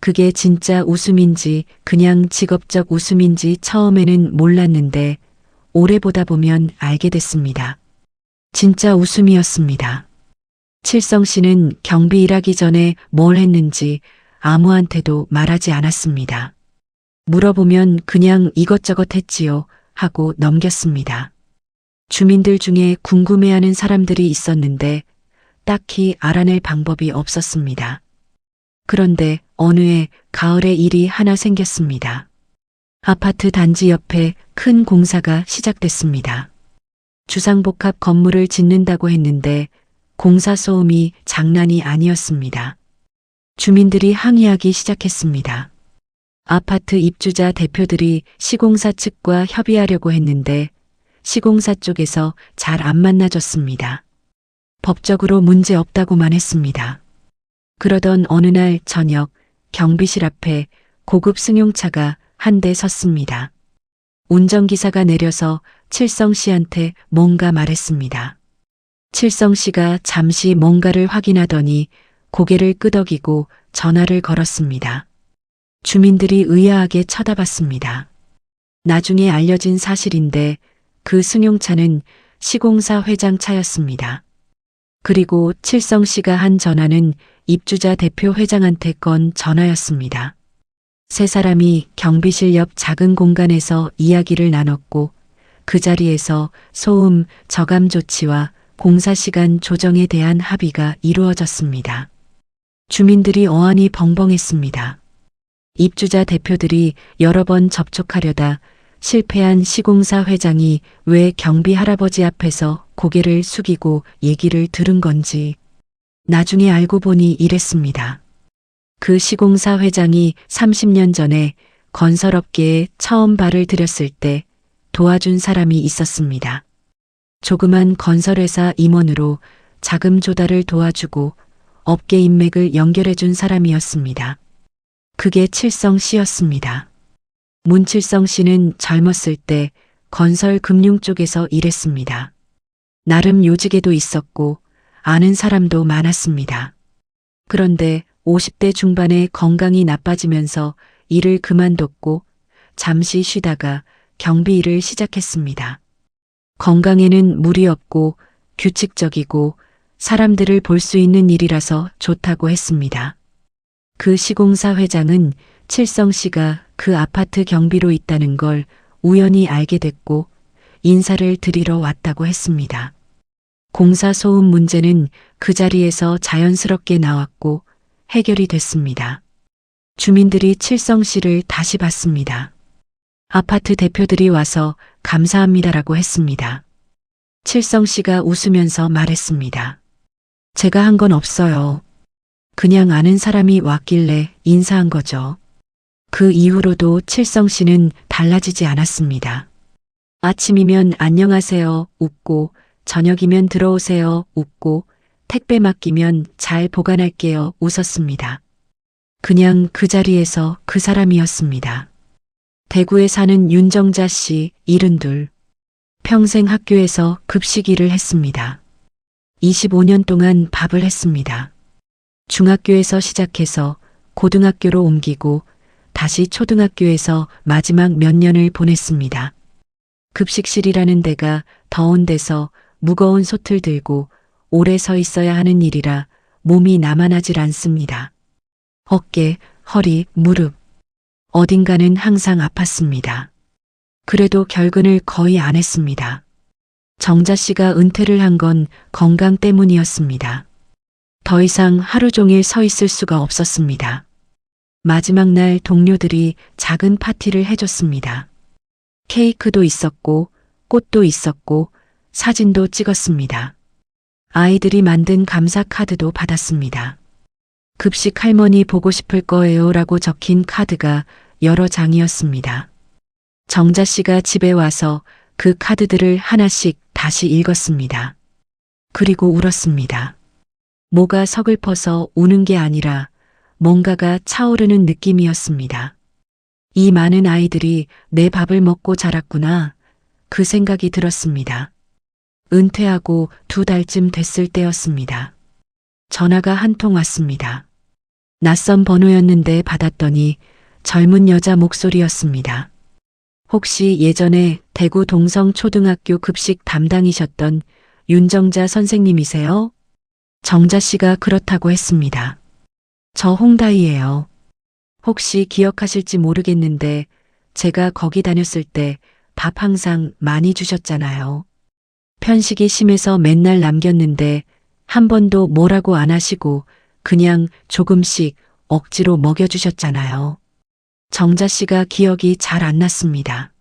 A: 그게 진짜 웃음인지 그냥 직업적 웃음인지 처음에는 몰랐는데 오래 보다 보면 알게 됐습니다. 진짜 웃음이었습니다. 칠성 씨는 경비 일하기 전에 뭘 했는지 아무한테도 말하지 않았습니다. 물어보면 그냥 이것저것 했지요 하고 넘겼습니다. 주민들 중에 궁금해하는 사람들이 있었는데 딱히 알아낼 방법이 없었습니다. 그런데 어느 해 가을에 일이 하나 생겼습니다. 아파트 단지 옆에 큰 공사가 시작됐습니다. 주상복합 건물을 짓는다고 했는데 공사 소음이 장난이 아니었습니다. 주민들이 항의하기 시작했습니다. 아파트 입주자 대표들이 시공사 측과 협의하려고 했는데 시공사 쪽에서 잘 안 만나줬습니다. 법적으로 문제 없다고만 했습니다. 그러던 어느 날 저녁 경비실 앞에 고급 승용차가 한 대 섰습니다. 운전기사가 내려서 칠성 씨한테 뭔가 말했습니다. 칠성 씨가 잠시 뭔가를 확인하더니 고개를 끄덕이고 전화를 걸었습니다. 주민들이 의아하게 쳐다봤습니다. 나중에 알려진 사실인데 그 승용차는 시공사 회장 차였습니다. 그리고 칠성 씨가 한 전화는 입주자 대표 회장한테 건 전화였습니다. 세 사람이 경비실 옆 작은 공간에서 이야기를 나눴고 그 자리에서 소음 저감 조치와 공사 시간 조정에 대한 합의가 이루어졌습니다. 주민들이 어안이 벙벙했습니다. 입주자 대표들이 여러 번 접촉하려다 실패한 시공사 회장이 왜 경비 할아버지 앞에서 고개를 숙이고 얘기를 들은 건지 나중에 알고 보니 이랬습니다. 그 시공사 회장이 30년 전에 건설업계에 처음 발을 들였을 때 도와준 사람이 있었습니다. 조그만 건설회사 임원으로 자금 조달을 도와주고 업계 인맥을 연결해 준 사람이었습니다. 그게 칠성 씨였습니다. 문칠성 씨는 젊었을 때 건설 금융 쪽에서 일했습니다. 나름 요직에도 있었고 아는 사람도 많았습니다. 그런데 50대 중반에 건강이 나빠지면서 일을 그만뒀고 잠시 쉬다가 경비 일을 시작했습니다. 건강에는 무리 없고 규칙적이고 사람들을 볼 수 있는 일이라서 좋다고 했습니다. 그 시공사 회장은 칠성 씨가 그 아파트 경비로 있다는 걸 우연히 알게 됐고 인사를 드리러 왔다고 했습니다. 공사 소음 문제는 그 자리에서 자연스럽게 나왔고 해결이 됐습니다. 주민들이 칠성 씨를 다시 봤습니다. 아파트 대표들이 와서 감사합니다라고 했습니다. 칠성 씨가 웃으면서 말했습니다. 제가 한 건 없어요. 그냥 아는 사람이 왔길래 인사한 거죠. 그 이후로도 칠성 씨는 달라지지 않았습니다. 아침이면 안녕하세요 웃고 저녁이면 들어오세요 웃고 택배 맡기면 잘 보관할게요 웃었습니다. 그냥 그 자리에서 그 사람이었습니다. 대구에 사는 윤정자 씨 72. 평생 학교에서 급식 일을 했습니다. 25년 동안 밥을 했습니다. 중학교에서 시작해서 고등학교로 옮기고 다시 초등학교에서 마지막 몇 년을 보냈습니다. 급식실이라는 데가 더운 데서 무거운 솥을 들고 오래 서 있어야 하는 일이라 몸이 나만하질 않습니다. 어깨, 허리, 무릎 어딘가는 항상 아팠습니다. 그래도 결근을 거의 안 했습니다. 정자 씨가 은퇴를 한 건 건강 때문이었습니다. 더 이상 하루 종일 서 있을 수가 없었습니다. 마지막 날 동료들이 작은 파티를 해줬습니다. 케이크도 있었고 꽃도 있었고 사진도 찍었습니다. 아이들이 만든 감사 카드도 받았습니다. 급식 할머니 보고 싶을 거예요 라고 적힌 카드가 여러 장이었습니다. 정자 씨가 집에 와서 그 카드들을 하나씩 다시 읽었습니다. 그리고 울었습니다. 뭐가 서글퍼서 우는 게 아니라 뭔가가 차오르는 느낌이었습니다. 이 많은 아이들이 내 밥을 먹고 자랐구나. 그 생각이 들었습니다. 은퇴하고 2달쯤 됐을 때였습니다. 전화가 한 통 왔습니다. 낯선 번호였는데 받았더니 젊은 여자 목소리였습니다. 혹시 예전에 대구 동성초등학교 급식 담당이셨던 윤정자 선생님이세요? 정자 씨가 그렇다고 했습니다. 저 홍다희예요. 혹시 기억하실지 모르겠는데 제가 거기 다녔을 때 밥 항상 많이 주셨잖아요. 편식이 심해서 맨날 남겼는데 한 번도 뭐라고 안 하시고 그냥 조금씩 억지로 먹여주셨잖아요. 정자 씨가 기억이 잘 안 났습니다.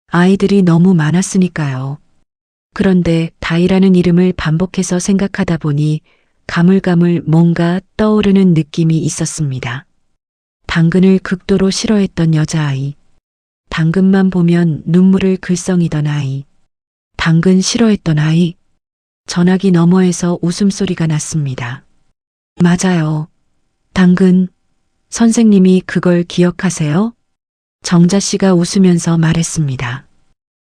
A: 아이들이 너무 많았으니까요. 그런데 다희라는 이름을 반복해서 생각하다 보니 가물가물 뭔가 떠오르는 느낌이 있었습니다. 당근을 극도로 싫어했던 여자아이. 당근만 보면 눈물을 글썽이던 아이. 당근 싫어했던 아이. 전화기 너머에서 웃음소리가 났습니다. 맞아요. 당근. 선생님이 그걸 기억하세요? 정자 씨가 웃으면서 말했습니다.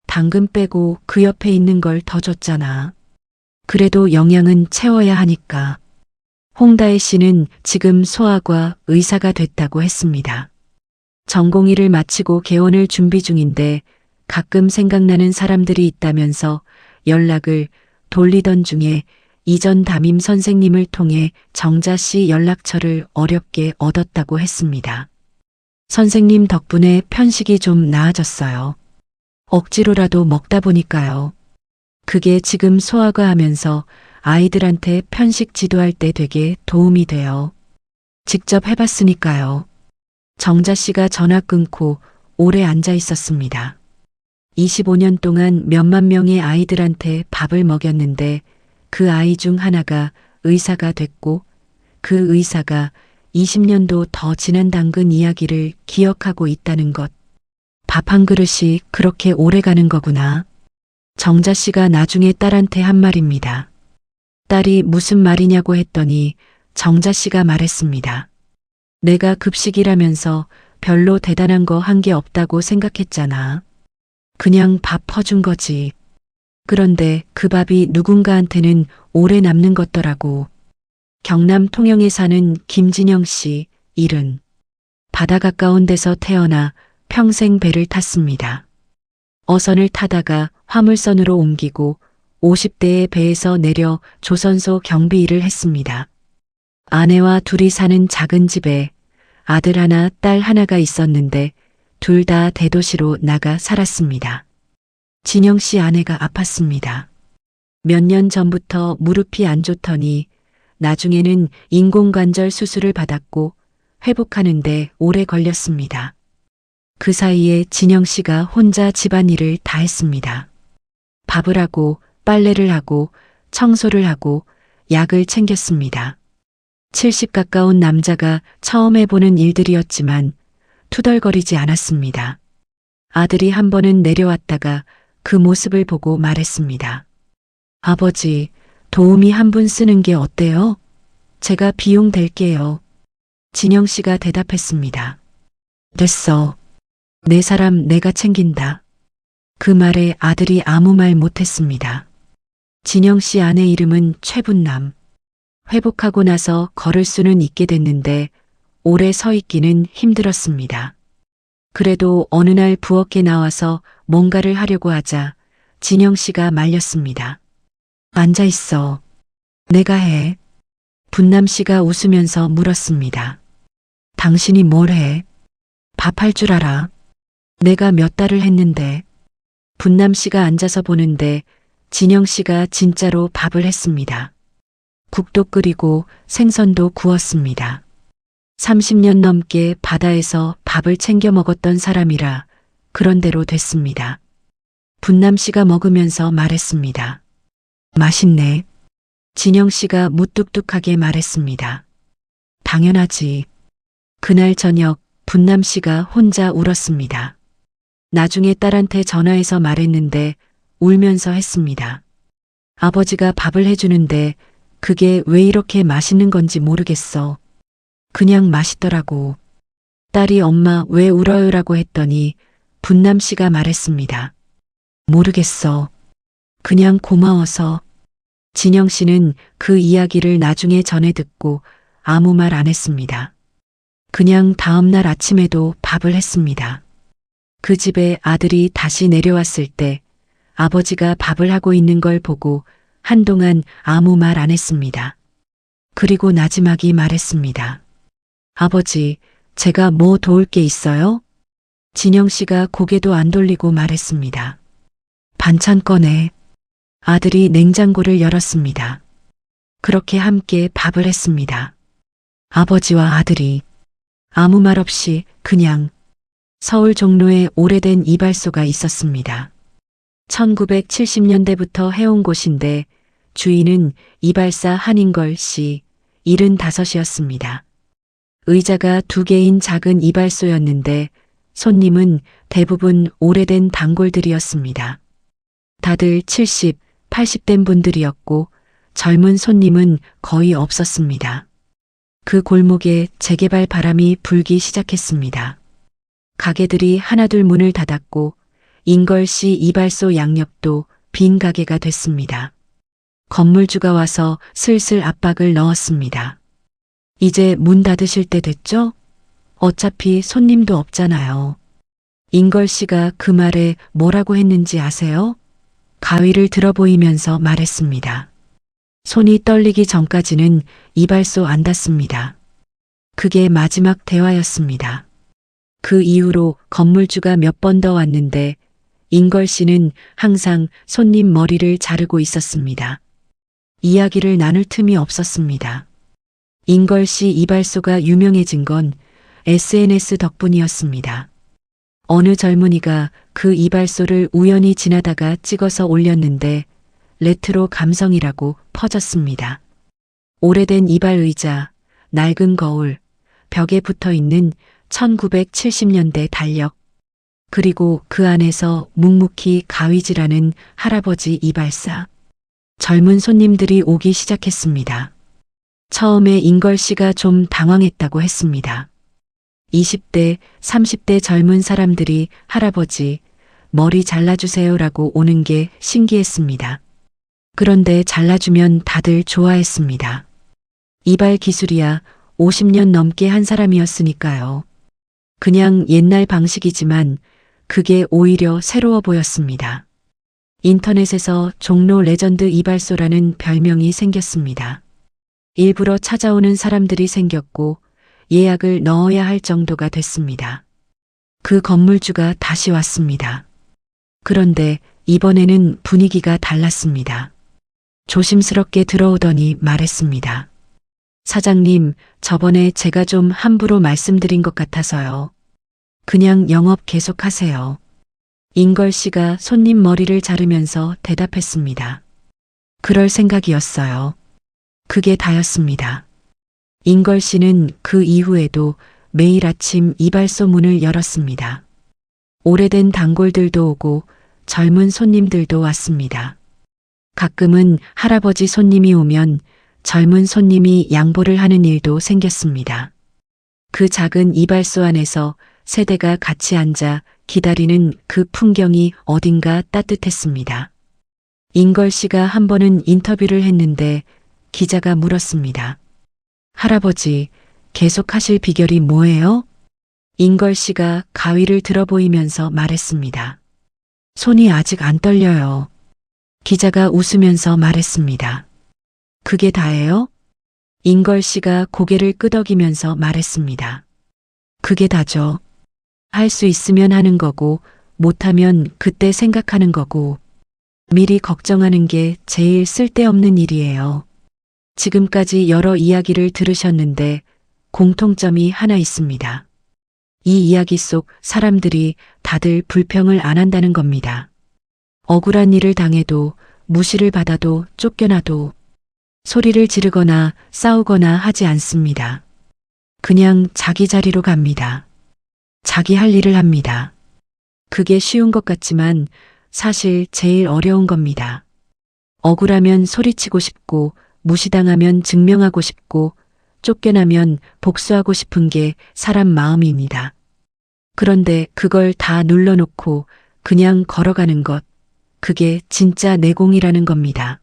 A: 당근 빼고 그 옆에 있는 걸 더 줬잖아. 그래도 영양은 채워야 하니까. 홍다혜 씨는 지금 소아과 의사가 됐다고 했습니다. 전공의를 마치고 개원을 준비 중인데 가끔 생각나는 사람들이 있다면서 연락을 돌리던 중에 이전 담임 선생님을 통해 정자 씨 연락처를 어렵게 얻었다고 했습니다. 선생님 덕분에 편식이 좀 나아졌어요. 억지로라도 먹다 보니까요. 그게 지금 소아과 하면서 아이들한테 편식 지도할 때 되게 도움이 돼요. 직접 해봤으니까요. 정자 씨가 전화 끊고 오래 앉아 있었습니다. 25년 동안 몇만 명의 아이들한테 밥을 먹였는데 그 아이 중 하나가 의사가 됐고 그 의사가 20년도 더 지난 당근 이야기를 기억하고 있다는 것. 밥 한 그릇이 그렇게 오래 가는 거구나. 정자 씨가 나중에 딸한테 한 말입니다. 딸이 무슨 말이냐고 했더니 정자 씨가 말했습니다. 내가 급식이라면서 별로 대단한 거 한 게 없다고 생각했잖아. 그냥 밥 퍼준 거지. 그런데 그 밥이 누군가한테는 오래 남는 것더라고. 경남 통영에 사는 김진영 씨, 70. 바다 가까운 데서 태어나 평생 배를 탔습니다. 어선을 타다가 화물선으로 옮기고 50대에 배에서 내려 조선소 경비 일을 했습니다. 아내와 둘이 사는 작은 집에 아들 하나, 딸 하나가 있었는데 둘 다 대도시로 나가 살았습니다. 진영 씨 아내가 아팠습니다. 몇 년 전부터 무릎이 안 좋더니 나중에는 인공관절 수술을 받았고 회복하는데 오래 걸렸습니다. 그 사이에 진영 씨가 혼자 집안일을 다 했습니다. 밥을 하고 빨래를 하고 청소를 하고 약을 챙겼습니다. 70 가까운 남자가 처음 해보는 일들이었지만 투덜거리지 않았습니다. 아들이 한 번은 내려왔다가 그 모습을 보고 말했습니다. 아버지, 도우미 한 분 쓰는 게 어때요? 제가 비용 댈게요. 진영 씨가 대답했습니다. 됐어. 내 사람 내가 챙긴다. 그 말에 아들이 아무 말 못했습니다. 진영 씨 아내 이름은 최분남. 회복하고 나서 걸을 수는 있게 됐는데 오래 서 있기는 힘들었습니다. 그래도 어느 날 부엌에 나와서 뭔가를 하려고 하자 진영 씨가 말렸습니다. 앉아 있어. 내가 해. 분남 씨가 웃으면서 물었습니다. 당신이 뭘 해? 밥 할 줄 알아? 내가 몇 달을 했는데. 분남 씨가 앉아서 보는데 진영 씨가 진짜로 밥을 했습니다. 국도 끓이고 생선도 구웠습니다. 30년 넘게 바다에서 밥을 챙겨 먹었던 사람이라 그런 대로 됐습니다. 분남 씨가 먹으면서 말했습니다. 맛있네. 진영 씨가 무뚝뚝하게 말했습니다. 당연하지. 그날 저녁 분남 씨가 혼자 울었습니다. 나중에 딸한테 전화해서 말했는데 울면서 했습니다. 아버지가 밥을 해주는데 그게 왜 이렇게 맛있는 건지 모르겠어. 그냥 맛있더라고. 딸이 엄마 왜 울어요라고 했더니 분남 씨가 말했습니다. 모르겠어. 그냥 고마워서. 진영 씨는 그 이야기를 나중에 전해 듣고 아무 말 안 했습니다. 그냥 다음날 아침에도 밥을 했습니다. 그 집에 아들이 다시 내려왔을 때 아버지가 밥을 하고 있는 걸 보고 한동안 아무 말 안 했습니다. 그리고 나지막이 말했습니다. 아버지, 제가 뭐 도울 게 있어요? 진영 씨가 고개도 안 돌리고 말했습니다. 반찬 꺼내. 아들이 냉장고를 열었습니다. 그렇게 함께 밥을 했습니다. 아버지와 아들이 아무 말 없이 그냥. 서울 종로에 오래된 이발소가 있었습니다. 1970년대부터 해온 곳인데 주인은 이발사 한인걸 씨 75이었습니다. 의자가 2개인 작은 이발소였는데 손님은 대부분 오래된 단골들이었습니다. 다들 70, 80된 분들이었고 젊은 손님은 거의 없었습니다. 그 골목에 재개발 바람이 불기 시작했습니다. 가게들이 하나둘 문을 닫았고 인걸씨 이발소 양옆도 빈 가게가 됐습니다. 건물주가 와서 슬슬 압박을 넣었습니다. 이제 문 닫으실 때 됐죠? 어차피 손님도 없잖아요. 인걸씨가 그 말에 뭐라고 했는지 아세요? 가위를 들어 보이면서 말했습니다. 손이 떨리기 전까지는 이발소 안 닫습니다. 그게 마지막 대화였습니다. 그 이후로 건물주가 몇 번 더 왔는데 인걸 씨는 항상 손님 머리를 자르고 있었습니다. 이야기를 나눌 틈이 없었습니다. 인걸 씨 이발소가 유명해진 건 SNS 덕분이었습니다. 어느 젊은이가 그 이발소를 우연히 지나다가 찍어서 올렸는데 레트로 감성이라고 퍼졌습니다. 오래된 이발 의자, 낡은 거울, 벽에 붙어 있는 1970년대 달력, 그리고 그 안에서 묵묵히 가위질하는 할아버지 이발사. 젊은 손님들이 오기 시작했습니다. 처음에 인걸 씨가 좀 당황했다고 했습니다. 20대, 30대 젊은 사람들이 할아버지, 머리 잘라주세요라고 오는 게 신기했습니다. 그런데 잘라주면 다들 좋아했습니다. 이발 기술이야 50년 넘게 한 사람이었으니까요. 그냥 옛날 방식이지만 그게 오히려 새로워 보였습니다. 인터넷에서 종로 레전드 이발소라는 별명이 생겼습니다. 일부러 찾아오는 사람들이 생겼고 예약을 넣어야 할 정도가 됐습니다. 그 건물주가 다시 왔습니다. 그런데 이번에는 분위기가 달랐습니다. 조심스럽게 들어오더니 말했습니다. 사장님, 저번에 제가 좀 함부로 말씀드린 것 같아서요. 그냥 영업 계속하세요. 인걸 씨가 손님 머리를 자르면서 대답했습니다. 그럴 생각이었어요. 그게 다였습니다. 인걸 씨는 그 이후에도 매일 아침 이발소 문을 열었습니다. 오래된 단골들도 오고 젊은 손님들도 왔습니다. 가끔은 할아버지 손님이 오면 젊은 손님이 양보를 하는 일도 생겼습니다. 그 작은 이발소 안에서 세대가 같이 앉아 기다리는 그 풍경이 어딘가 따뜻했습니다. 인걸 씨가 한 번은 인터뷰를 했는데 기자가 물었습니다. 할아버지, 계속 하실 비결이 뭐예요? 인걸 씨가 가위를 들어 보이면서 말했습니다. 손이 아직 안 떨려요. 기자가 웃으면서 말했습니다. 그게 다예요? 인걸 씨가 고개를 끄덕이면서 말했습니다. 그게 다죠. 할 수 있으면 하는 거고 못하면 그때 생각하는 거고 미리 걱정하는 게 제일 쓸데없는 일이에요. 지금까지 여러 이야기를 들으셨는데 공통점이 하나 있습니다. 이 이야기 속 사람들이 다들 불평을 안 한다는 겁니다. 억울한 일을 당해도 무시를 받아도 쫓겨나도 소리를 지르거나 싸우거나 하지 않습니다. 그냥 자기 자리로 갑니다. 자기 할 일을 합니다. 그게 쉬운 것 같지만 사실 제일 어려운 겁니다. 억울하면 소리치고 싶고 무시당하면 증명하고 싶고 쫓겨나면 복수하고 싶은 게 사람 마음입니다. 그런데 그걸 다 눌러놓고 그냥 걸어가는 것, 그게 진짜 내공이라는 겁니다.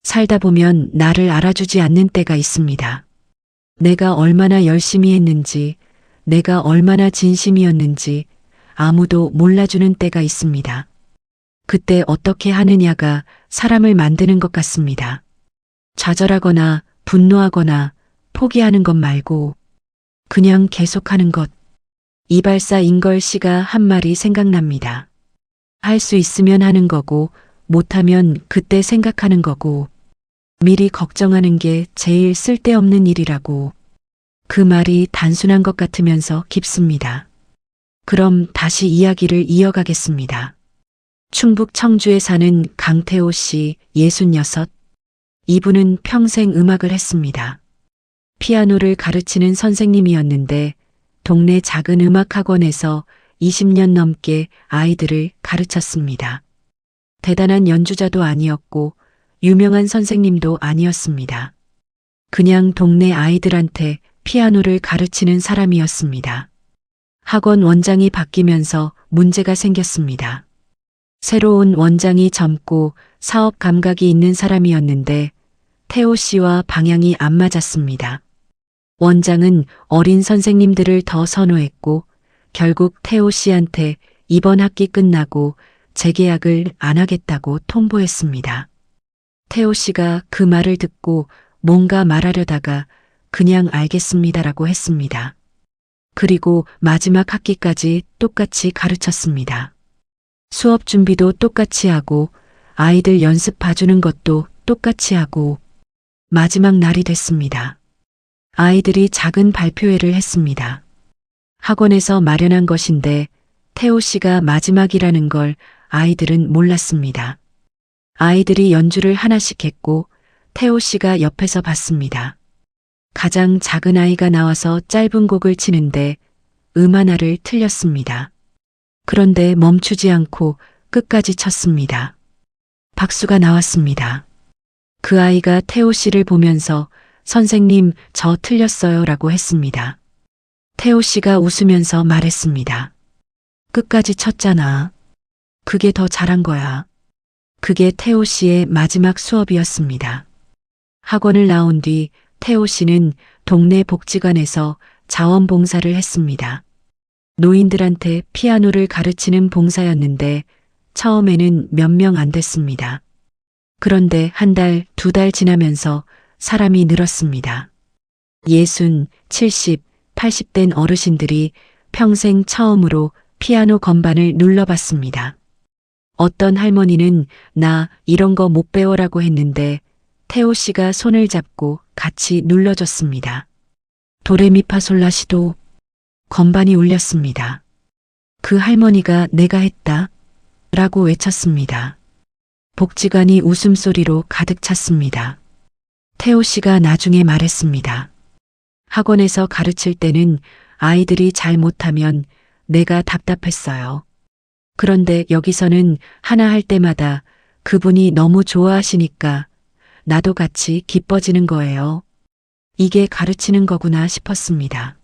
A: 살다 보면 나를 알아주지 않는 때가 있습니다. 내가 얼마나 열심히 했는지, 내가 얼마나 진심이었는지 아무도 몰라주는 때가 있습니다. 그때 어떻게 하느냐가 사람을 만드는 것 같습니다. 좌절하거나 분노하거나 포기하는 것 말고 그냥 계속하는 것. 이발사 인걸 씨가 한 말이 생각납니다. 할 수 있으면 하는 거고 못하면 그때 생각하는 거고 미리 걱정하는 게 제일 쓸데없는 일이라고. 그 말이 단순한 것 같으면서 깊습니다. 그럼 다시 이야기를 이어가겠습니다. 충북 청주에 사는 강태호 씨 66. 이분은 평생 음악을 했습니다. 피아노를 가르치는 선생님이었는데 동네 작은 음악학원에서 20년 넘게 아이들을 가르쳤습니다. 대단한 연주자도 아니었고 유명한 선생님도 아니었습니다. 그냥 동네 아이들한테 피아노를 가르치는 사람이었습니다. 학원 원장이 바뀌면서 문제가 생겼습니다. 새로운 원장이 젊고 사업 감각이 있는 사람이었는데 태호 씨와 방향이 안 맞았습니다. 원장은 어린 선생님들을 더 선호했고 결국 태호 씨한테 이번 학기 끝나고 재계약을 안 하겠다고 통보했습니다. 태호 씨가 그 말을 듣고 뭔가 말하려다가 그냥 알겠습니다라고 했습니다. 그리고 마지막 학기까지 똑같이 가르쳤습니다. 수업 준비도 똑같이 하고 아이들 연습 봐주는 것도 똑같이 하고 마지막 날이 됐습니다. 아이들이 작은 발표회를 했습니다. 학원에서 마련한 것인데 태호 씨가 마지막이라는 걸 아이들은 몰랐습니다. 아이들이 연주를 하나씩 했고 태호 씨가 옆에서 봤습니다. 가장 작은 아이가 나와서 짧은 곡을 치는데 하나를 틀렸습니다. 그런데 멈추지 않고 끝까지 쳤습니다. 박수가 나왔습니다. 그 아이가 태호 씨를 보면서 선생님, 저 틀렸어요 라고 했습니다. 태호 씨가 웃으면서 말했습니다. 끝까지 쳤잖아. 그게 더 잘한 거야. 그게 태호 씨의 마지막 수업이었습니다. 학원을 나온 뒤 태호 씨는 동네 복지관에서 자원봉사를 했습니다. 노인들한테 피아노를 가르치는 봉사였는데 처음에는 몇 명 안 됐습니다. 그런데 한 달, 두 달 지나면서 사람이 늘었습니다. 60, 70, 80 된 어르신들이 평생 처음으로 피아노 건반을 눌러봤습니다. 어떤 할머니는 나 이런 거 못 배워라고 했는데 태호 씨가 손을 잡고 같이 눌러줬습니다. 도레미파솔라시도 건반이 울렸습니다. 그 할머니가 내가 했다 라고 외쳤습니다. 복지관이 웃음소리로 가득 찼습니다. 태호 씨가 나중에 말했습니다. 학원에서 가르칠 때는 아이들이 잘 못하면 내가 답답했어요. 그런데 여기서는 하나 할 때마다 그분이 너무 좋아하시니까 나도 같이 기뻐지는 거예요. 이게 가르치는 거구나 싶었습니다.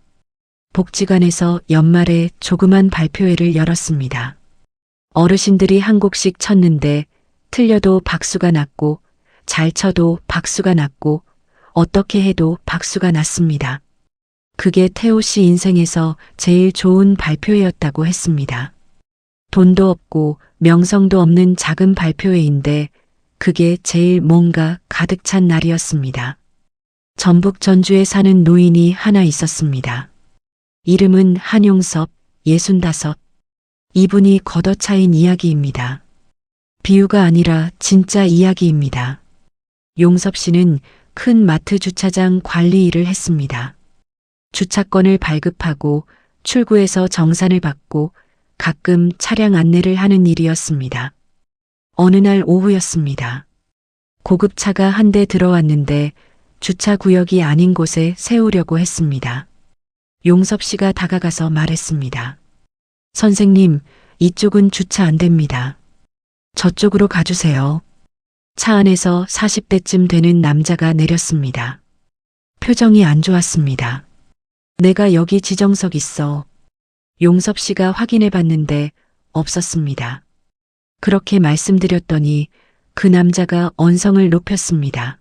A: 복지관에서 연말에 조그만 발표회를 열었습니다. 어르신들이 한 곡씩 쳤는데 틀려도 박수가 났고 잘 쳐도 박수가 났고 어떻게 해도 박수가 났습니다. 그게 태호 씨 인생에서 제일 좋은 발표회였다고 했습니다. 돈도 없고 명성도 없는 작은 발표회인데 그게 제일 뭔가 가득 찬 날이었습니다. 전북 전주에 사는 노인이 하나 있었습니다. 이름은 한용섭, 65. 이분이 걷어차인 이야기입니다. 비유가 아니라 진짜 이야기입니다. 용섭 씨는 큰 마트 주차장 관리 일을 했습니다. 주차권을 발급하고 출구에서 정산을 받고 가끔 차량 안내를 하는 일이었습니다. 어느 날 오후였습니다. 고급차가 한 대 들어왔는데 주차 구역이 아닌 곳에 세우려고 했습니다. 용섭 씨가 다가가서 말했습니다. 선생님, 이쪽은 주차 안 됩니다. 저쪽으로 가주세요. 차 안에서 40대쯤 되는 남자가 내렸습니다. 표정이 안 좋았습니다. 내가 여기 지정석 있어. 용섭 씨가 확인해 봤는데 없었습니다. 그렇게 말씀드렸더니 그 남자가 언성을 높였습니다.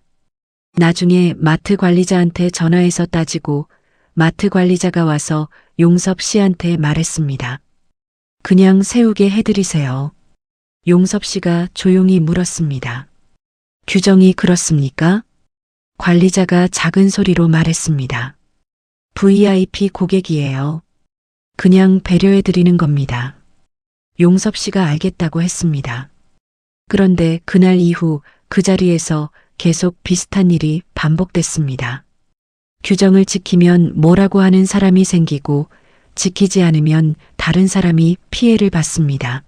A: 나중에 마트 관리자한테 전화해서 따지고 마트 관리자가 와서 용섭 씨한테 말했습니다. 그냥 세우게 해드리세요. 용섭 씨가 조용히 물었습니다. 규정이 그렇습니까? 관리자가 작은 소리로 말했습니다. VIP 고객이에요. 그냥 배려해드리는 겁니다. 용섭 씨가 알겠다고 했습니다. 그런데 그날 이후 그 자리에서 계속 비슷한 일이 반복됐습니다. 규정을 지키면 뭐라고 하는 사람이 생기고 지키지 않으면 다른 사람이 피해를 받습니다.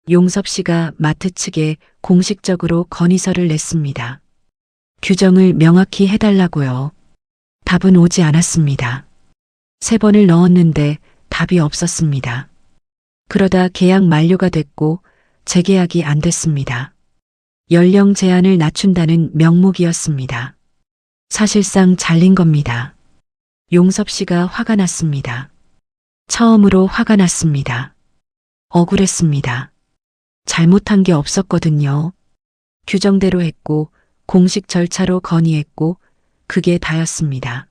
A: 용섭 씨가 마트 측에 공식적으로 건의서를 냈습니다. 규정을 명확히 해달라고요. 답은 오지 않았습니다. 3번을 넣었는데 답이 없었습니다. 그러다 계약 만료가 됐고 재계약이 안 됐습니다. 연령 제한을 낮춘다는 명목이었습니다. 사실상 잘린 겁니다. 용섭 씨가 화가 났습니다. 처음으로 화가 났습니다. 억울했습니다. 잘못한 게 없었거든요. 규정대로 했고 공식 절차로 건의했고 그게 다였습니다.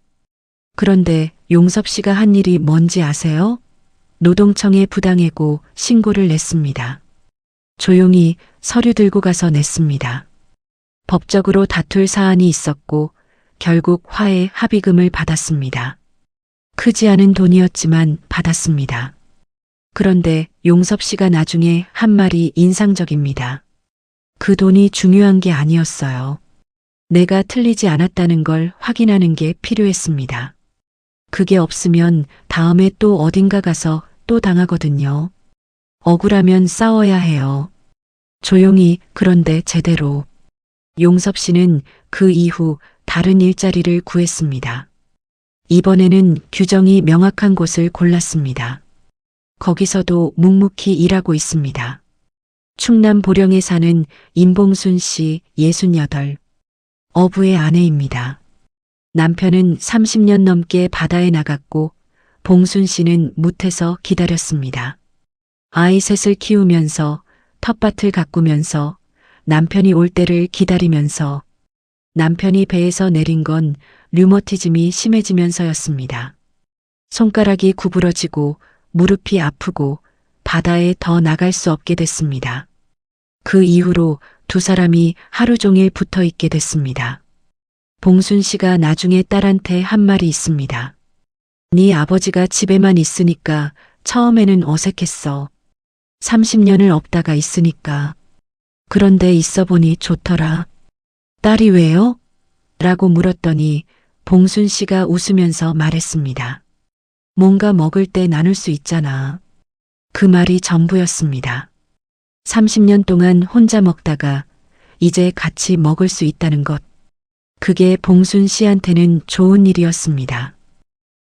A: 그런데 용섭 씨가 한 일이 뭔지 아세요? 노동청에 부당해고 신고를 냈습니다. 조용히 서류 들고 가서 냈습니다. 법적으로 다툴 사안이 있었고 결국 화해 합의금을 받았습니다. 크지 않은 돈이었지만 받았습니다. 그런데 용섭 씨가 나중에 한 말이 인상적입니다. 그 돈이 중요한 게 아니었어요. 내가 틀리지 않았다는 걸 확인하는 게 필요했습니다. 그게 없으면 다음에 또 어딘가 가서 또 당하거든요. 억울하면 싸워야 해요. 조용히, 그런데 제대로. 용섭 씨는 그 이후 다른 일자리를 구했습니다. 이번에는 규정이 명확한 곳을 골랐습니다. 거기서도 묵묵히 일하고 있습니다. 충남 보령에 사는 임봉순 씨 68, 어부의 아내입니다. 남편은 30년 넘게 바다에 나갔고 봉순 씨는 뭇에서 기다렸습니다. 아이 셋을 키우면서 텃밭을 가꾸면서 남편이 올 때를 기다리면서 남편이 배에서 내린 건 류머티즘이 심해지면서였습니다. 손가락이 구부러지고 무릎이 아프고 바다에 더 나갈 수 없게 됐습니다. 그 이후로 두 사람이 하루 종일 붙어 있게 됐습니다. 봉순 씨가 나중에 딸한테 한 말이 있습니다. 네 아버지가 집에만 있으니까 처음에는 어색했어. 30년을 없다가 있으니까. 그런데 있어 보니 좋더라. 딸이 왜요? 라고 물었더니 봉순 씨가 웃으면서 말했습니다. 뭔가 먹을 때 나눌 수 있잖아. 그 말이 전부였습니다. 30년 동안 혼자 먹다가 이제 같이 먹을 수 있다는 것. 그게 봉순 씨한테는 좋은 일이었습니다.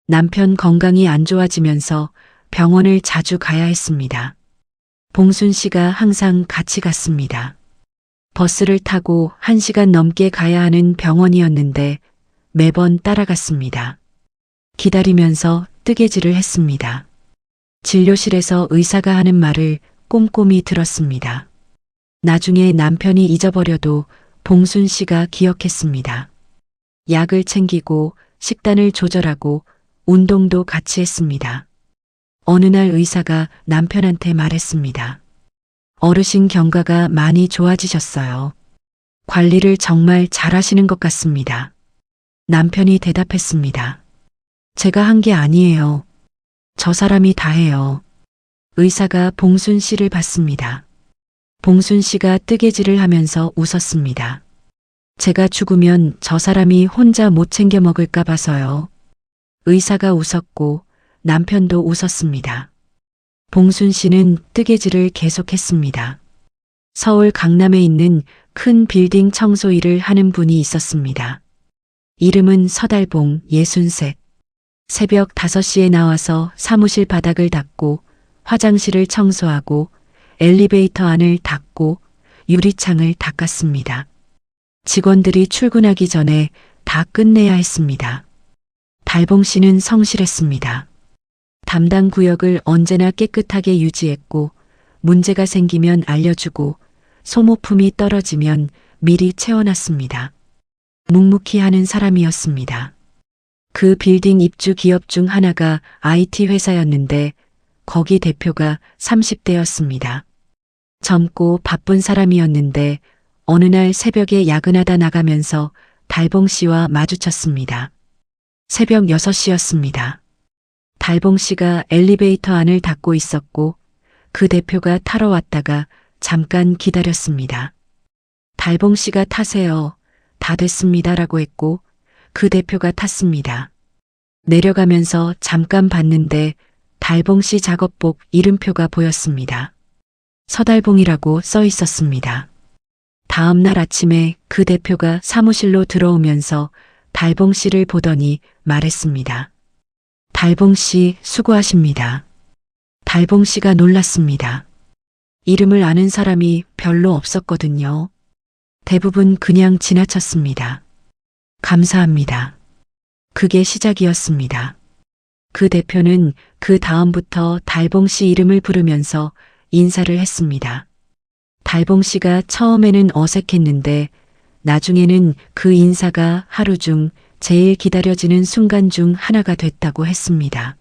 A: 남편 건강이 안 좋아지면서 병원을 자주 가야 했습니다. 봉순 씨가 항상 같이 갔습니다. 버스를 타고 1시간 넘게 가야 하는 병원이었는데 매번 따라갔습니다. 기다리면서 뜨개질을 했습니다. 진료실에서 의사가 하는 말을 꼼꼼히 들었습니다. 나중에 남편이 잊어버려도 봉순 씨가 기억했습니다. 약을 챙기고 식단을 조절하고 운동도 같이 했습니다. 어느 날 의사가 남편한테 말했습니다. 어르신 경과가 많이 좋아지셨어요. 관리를 정말 잘하시는 것 같습니다. 남편이 대답했습니다. 제가 한 게 아니에요. 저 사람이 다 해요. 의사가 봉순 씨를 봤습니다. 봉순 씨가 뜨개질을 하면서 웃었습니다. 제가 죽으면 저 사람이 혼자 못 챙겨 먹을까 봐서요. 의사가 웃었고 남편도 웃었습니다. 봉순 씨는 뜨개질을 계속했습니다. 서울 강남에 있는 큰 빌딩 청소 일을 하는 분이 있었습니다. 이름은 서달봉 63. 새벽 5시에 나와서 사무실 바닥을 닦고 화장실을 청소하고 엘리베이터 안을 닦고 유리창을 닦았습니다. 직원들이 출근하기 전에 다 끝내야 했습니다. 달봉 씨는 성실했습니다. 담당 구역을 언제나 깨끗하게 유지했고 문제가 생기면 알려주고 소모품이 떨어지면 미리 채워놨습니다. 묵묵히 하는 사람이었습니다. 그 빌딩 입주 기업 중 하나가 IT 회사였는데 거기 대표가 30대였습니다. 젊고 바쁜 사람이었는데 어느 날 새벽에 야근하다 나가면서 달봉 씨와 마주쳤습니다. 새벽 6시였습니다. 달봉 씨가 엘리베이터 안을 닫고 있었고 그 대표가 타러 왔다가 잠깐 기다렸습니다. 달봉 씨가 타세요. 다 됐습니다라고 했고 그 대표가 탔습니다. 내려가면서 잠깐 봤는데 달봉 씨 작업복 이름표가 보였습니다. 서달봉이라고 써 있었습니다. 다음 날 아침에 그 대표가 사무실로 들어오면서 달봉 씨를 보더니 말했습니다. 달봉 씨 수고하십니다. 달봉 씨가 놀랐습니다. 이름을 아는 사람이 별로 없었거든요. 대부분 그냥 지나쳤습니다. 감사합니다. 그게 시작이었습니다. 그 대표는 그 다음부터 달봉 씨 이름을 부르면서 인사를 했습니다. 달봉 씨가 처음에는 어색했는데 나중에는 그 인사가 하루 중 제일 기다려지는 순간 중 하나가 됐다고 했습니다.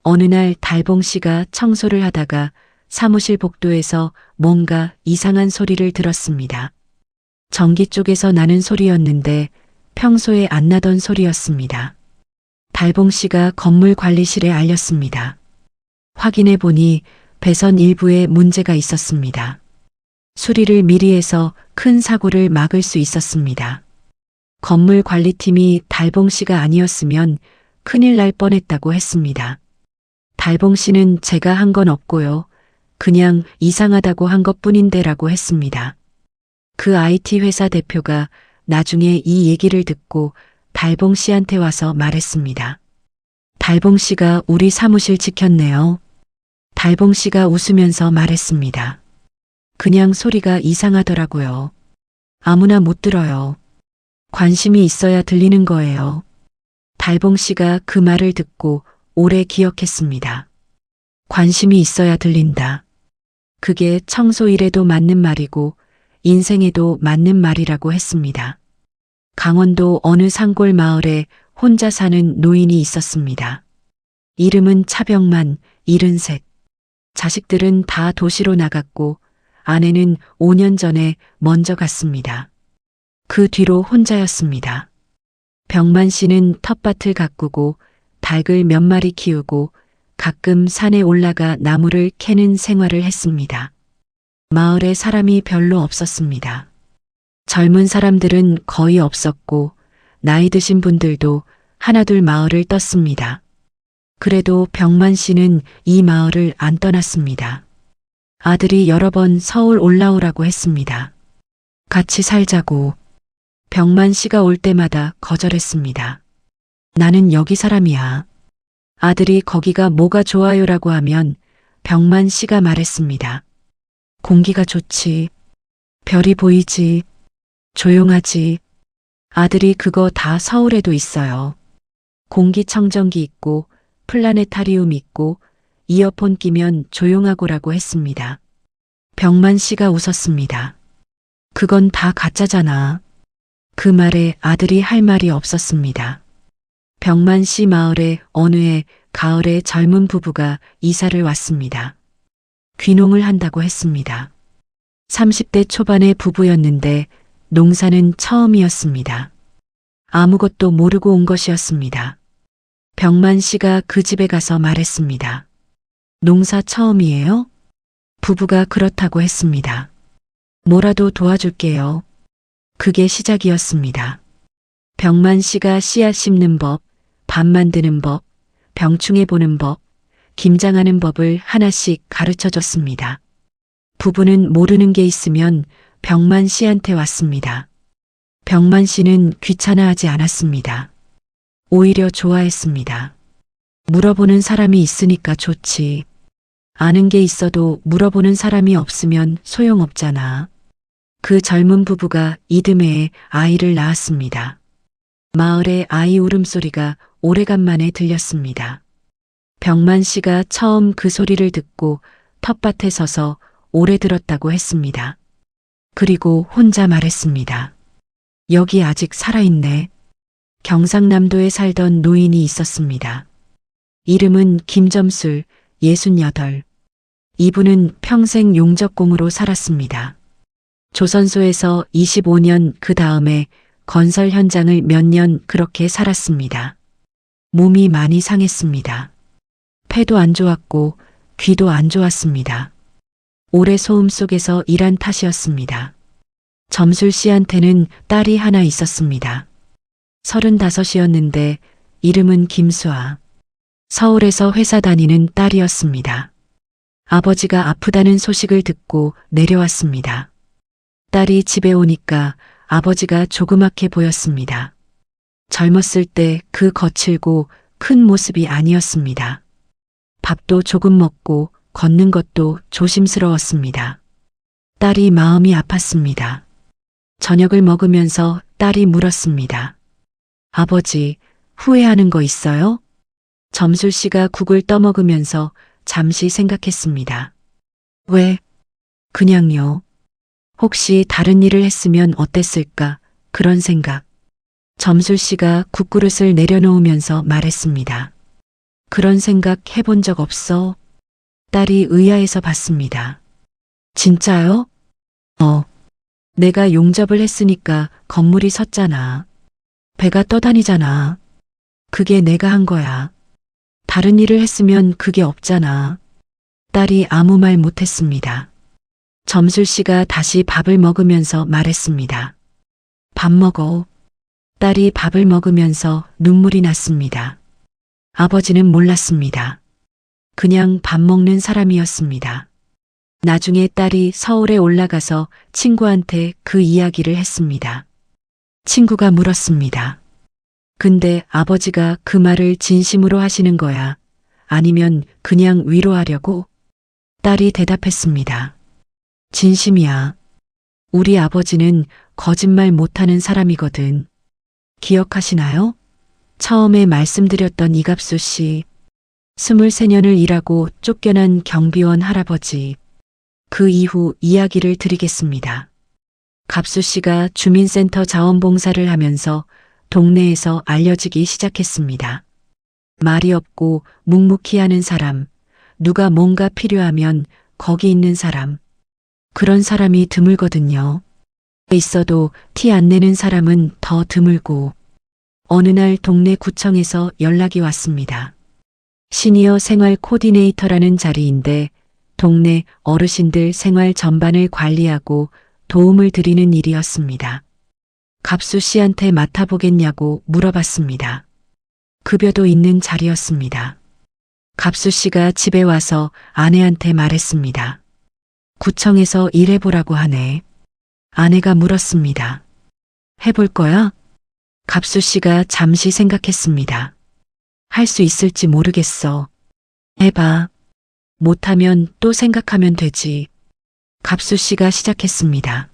A: 어느 날 달봉 씨가 청소를 하다가 사무실 복도에서 뭔가 이상한 소리를 들었습니다. 전기 쪽에서 나는 소리였는데 평소에 안 나던 소리였습니다. 달봉 씨가 건물 관리실에 알렸습니다. 확인해 보니 배선 일부에 문제가 있었습니다. 수리를 미리 해서 큰 사고를 막을 수 있었습니다. 건물 관리팀이 달봉 씨가 아니었으면 큰일 날 뻔했다고 했습니다. 달봉 씨는 제가 한 건 없고요. 그냥 이상하다고 한 것뿐인데라고 했습니다. 그 IT 회사 대표가 나중에 이 얘기를 듣고 달봉 씨한테 와서 말했습니다. 달봉 씨가 우리 사무실 지켰네요. 달봉 씨가 웃으면서 말했습니다. 그냥 소리가 이상하더라고요. 아무나 못 들어요. 관심이 있어야 들리는 거예요. 달봉 씨가 그 말을 듣고 오래 기억했습니다. 관심이 있어야 들린다. 그게 청소일에도 맞는 말이고 인생에도 맞는 말이라고 했습니다. 강원도 어느 산골 마을에 혼자 사는 노인이 있었습니다. 이름은 차병만, 73. 자식들은 다 도시로 나갔고 아내는 5년 전에 먼저 갔습니다. 그 뒤로 혼자였습니다. 병만 씨는 텃밭을 가꾸고 닭을 몇 마리 키우고 가끔 산에 올라가 나무를 캐는 생활을 했습니다. 마을에 사람이 별로 없었습니다. 젊은 사람들은 거의 없었고 나이 드신 분들도 하나둘 마을을 떴습니다. 그래도 병만 씨는 이 마을을 안 떠났습니다. 아들이 여러 번 서울 올라오라고 했습니다. 같이 살자고. 병만 씨가 올 때마다 거절했습니다. 나는 여기 사람이야. 아들이 거기가 뭐가 좋아요라고 하면 병만 씨가 말했습니다. 공기가 좋지. 별이 보이지. 조용하지. 아들이 그거 다 서울에도 있어요. 공기청정기 있고 플라네타리움 있고 이어폰 끼면 조용하고라고 했습니다. 병만 씨가 웃었습니다. 그건 다 가짜잖아. 그 말에 아들이 할 말이 없었습니다. 병만 씨 마을에 어느 해 가을에 젊은 부부가 이사를 왔습니다. 귀농을 한다고 했습니다. 30대 초반의 부부였는데 농사는 처음이었습니다. 아무것도 모르고 온 것이었습니다. 병만 씨가 그 집에 가서 말했습니다. 농사 처음이에요? 부부가 그렇다고 했습니다. 뭐라도 도와줄게요. 그게 시작이었습니다. 병만 씨가 씨앗 심는 법, 밥 만드는 법, 병충해 보는 법, 김장하는 법을 하나씩 가르쳐 줬습니다. 부부는 모르는 게 있으면 병만 씨한테 왔습니다. 병만 씨는 귀찮아하지 않았습니다. 오히려 좋아했습니다. 물어보는 사람이 있으니까 좋지. 아는 게 있어도 물어보는 사람이 없으면 소용없잖아. 그 젊은 부부가 이듬해에 아이를 낳았습니다. 마을에 아이 울음소리가 오래간만에 들렸습니다. 병만 씨가 처음 그 소리를 듣고 텃밭에 서서 오래 들었다고 했습니다. 그리고 혼자 말했습니다. 여기 아직 살아있네. 경상남도에 살던 노인이 있었습니다. 이름은 김점술, 68. 이분은 평생 용접공으로 살았습니다. 조선소에서 25년 그 다음에 건설 현장을 몇 년 그렇게 살았습니다. 몸이 많이 상했습니다. 폐도 안 좋았고 귀도 안 좋았습니다. 오래 소음 속에서 일한 탓이었습니다. 점술 씨한테는 딸이 하나 있었습니다. 35이었는데 이름은 김수아. 서울에서 회사 다니는 딸이었습니다. 아버지가 아프다는 소식을 듣고 내려왔습니다. 딸이 집에 오니까 아버지가 조그맣게 보였습니다. 젊었을 때 그 거칠고 큰 모습이 아니었습니다. 밥도 조금 먹고 걷는 것도 조심스러웠습니다. 딸이 마음이 아팠습니다. 저녁을 먹으면서 딸이 물었습니다. 아버지, 후회하는 거 있어요? 점술 씨가 국을 떠먹으면서 잠시 생각했습니다. 왜? 그냥요. 혹시 다른 일을 했으면 어땠을까? 그런 생각. 점술 씨가 국그릇을 내려놓으면서 말했습니다. 그런 생각 해본 적 없어? 딸이 의아해서 봤습니다. 진짜요? 내가 용접을 했으니까 건물이 섰잖아. 배가 떠다니잖아. 그게 내가 한 거야. 다른 일을 했으면 그게 없잖아. 딸이 아무 말 못했습니다. 점술 씨가 다시 밥을 먹으면서 말했습니다. 밥 먹어. 딸이 밥을 먹으면서 눈물이 났습니다. 아버지는 몰랐습니다. 그냥 밥 먹는 사람이었습니다. 나중에 딸이 서울에 올라가서 친구한테 그 이야기를 했습니다. 친구가 물었습니다. 근데 아버지가 그 말을 진심으로 하시는 거야? 아니면 그냥 위로하려고? 딸이 대답했습니다. 진심이야. 우리 아버지는 거짓말 못하는 사람이거든. 기억하시나요? 처음에 말씀드렸던 이갑수 씨, 23년을 일하고 쫓겨난 경비원 할아버지. 그 이후 이야기를 드리겠습니다. 갑수 씨가 주민센터 자원봉사를 하면서 동네에서 알려지기 시작했습니다. 말이 없고 묵묵히 하는 사람, 누가 뭔가 필요하면 거기 있는 사람. 그런 사람이 드물거든요. 있어도 티 안 내는 사람은 더 드물고, 어느 날 동네 구청에서 연락이 왔습니다. 시니어 생활 코디네이터라는 자리인데 동네 어르신들 생활 전반을 관리하고 도움을 드리는 일이었습니다. 갑수 씨한테 맡아보겠냐고 물어봤습니다. 급여도 있는 자리였습니다. 갑수 씨가 집에 와서 아내한테 말했습니다. 구청에서 일해보라고 하네. 아내가 물었습니다. 해볼 거야? 갑수 씨가 잠시 생각했습니다. 할 수 있을지 모르겠어. 해봐. 못하면 또 생각하면 되지. 갑수 씨가 시작했습니다.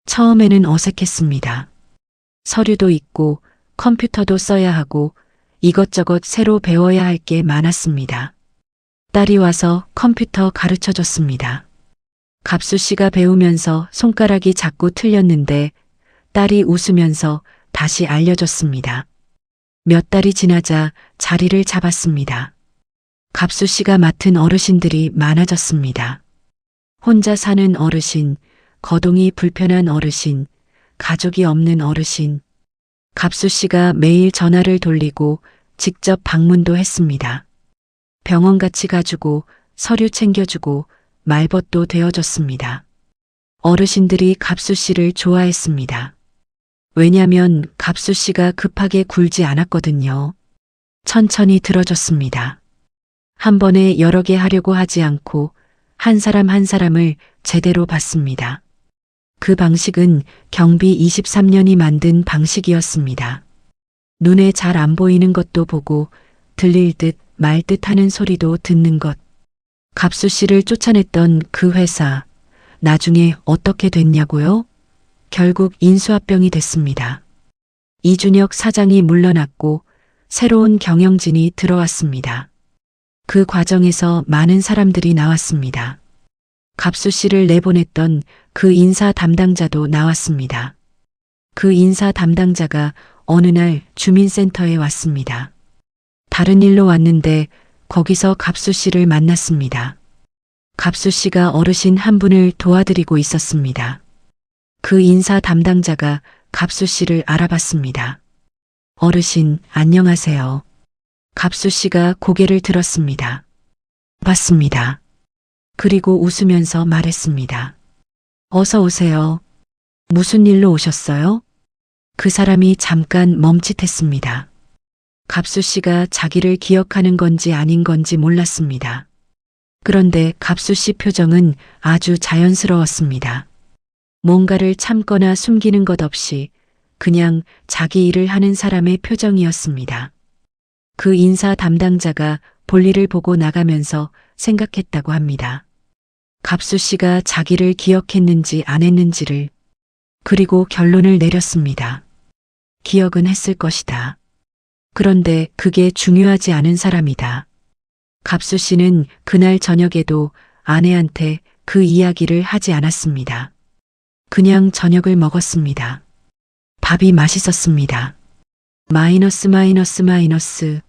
A: 처음에는 어색했습니다. 서류도 있고 컴퓨터도 써야 하고 이것저것 새로 배워야 할 게 많았습니다. 딸이 와서 컴퓨터 가르쳐 줬습니다. 갑수 씨가 배우면서 손가락이 자꾸 틀렸는데 딸이 웃으면서 다시 알려줬습니다. 몇 달이 지나자 자리를 잡았습니다. 갑수 씨가 맡은 어르신들이 많아졌습니다. 혼자 사는 어르신, 거동이 불편한 어르신, 가족이 없는 어르신. 갑수 씨가 매일 전화를 돌리고 직접 방문도 했습니다. 병원 같이 가주고 서류 챙겨주고 말벗도 되어줬습니다. 어르신들이 갑수 씨를 좋아했습니다. 왜냐면 갑수 씨가 급하게 굴지 않았거든요. 천천히 들어줬습니다. 한 번에 여러 개 하려고 하지 않고 한 사람 한 사람을 제대로 봤습니다. 그 방식은 경비 23년이 만든 방식이었습니다. 눈에 잘 안 보이는 것도 보고 들릴 듯 말 듯 하는 소리도 듣는 것. 갑수 씨를 쫓아냈던 그 회사, 나중에 어떻게 됐냐고요? 결국 인수합병이 됐습니다. 이준혁 사장이 물러났고 새로운 경영진이 들어왔습니다. 그 과정에서 많은 사람들이 나왔습니다. 갑수 씨를 내보냈던 그 인사 담당자도 나왔습니다. 그 인사 담당자가 어느 날 주민센터에 왔습니다. 다른 일로 왔는데 거기서 갑수 씨를 만났습니다. 갑수 씨가 어르신 한 분을 도와드리고 있었습니다. 그 인사 담당자가 갑수 씨를 알아봤습니다. 어르신, 안녕하세요. 갑수 씨가 고개를 들었습니다. 봤습니다. 그리고 웃으면서 말했습니다. 어서 오세요. 무슨 일로 오셨어요? 그 사람이 잠깐 멈칫했습니다. 갑수 씨가 자기를 기억하는 건지 아닌 건지 몰랐습니다. 그런데 갑수 씨 표정은 아주 자연스러웠습니다. 뭔가를 참거나 숨기는 것 없이 그냥 자기 일을 하는 사람의 표정이었습니다. 그 인사 담당자가 볼일을 보고 나가면서 생각했다고 합니다. 갑수 씨가 자기를 기억했는지 안 했는지를. 그리고 결론을 내렸습니다. 기억은 했을 것이다. 그런데 그게 중요하지 않은 사람이다. 갑수 씨는 그날 저녁에도 아내한테 그 이야기를 하지 않았습니다. 그냥 저녁을 먹었습니다. 밥이 맛있었습니다. 마이너스.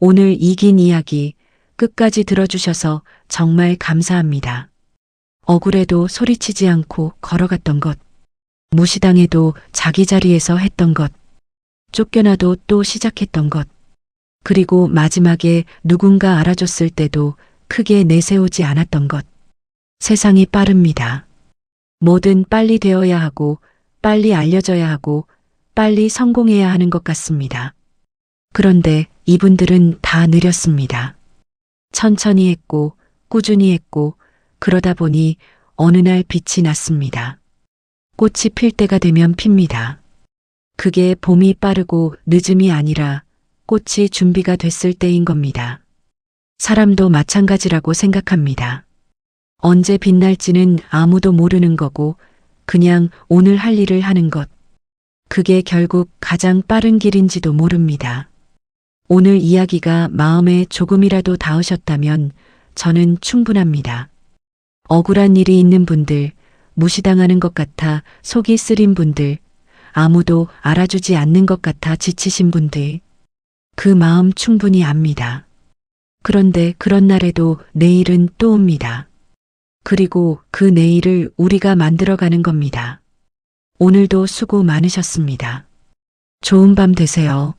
A: 오늘 이긴 이야기 끝까지 들어주셔서 정말 감사합니다. 억울해도 소리치지 않고 걸어갔던 것. 무시당해도 자기 자리에서 했던 것. 쫓겨나도 또 시작했던 것. 그리고 마지막에 누군가 알아줬을 때도 크게 내세우지 않았던 것. 세상이 빠릅니다. 뭐든 빨리 되어야 하고, 빨리 알려져야 하고, 빨리 성공해야 하는 것 같습니다. 그런데 이분들은 다 느렸습니다. 천천히 했고, 꾸준히 했고, 그러다 보니 어느 날 빛이 났습니다. 꽃이 필 때가 되면 핍니다. 그게 봄이 빠르고 늦음이 아니라 꽃이 준비가 됐을 때인 겁니다. 사람도 마찬가지라고 생각합니다. 언제 빛날지는 아무도 모르는 거고 그냥 오늘 할 일을 하는 것. 그게 결국 가장 빠른 길인지도 모릅니다. 오늘 이야기가 마음에 조금이라도 닿으셨다면 저는 충분합니다. 억울한 일이 있는 분들, 무시당하는 것 같아 속이 쓰린 분들, 아무도 알아주지 않는 것 같아 지치신 분들, 그 마음 충분히 압니다. 그런데 그런 날에도 내일은 또 옵니다. 그리고 그 내일을 우리가 만들어가는 겁니다. 오늘도 수고 많으셨습니다. 좋은 밤 되세요.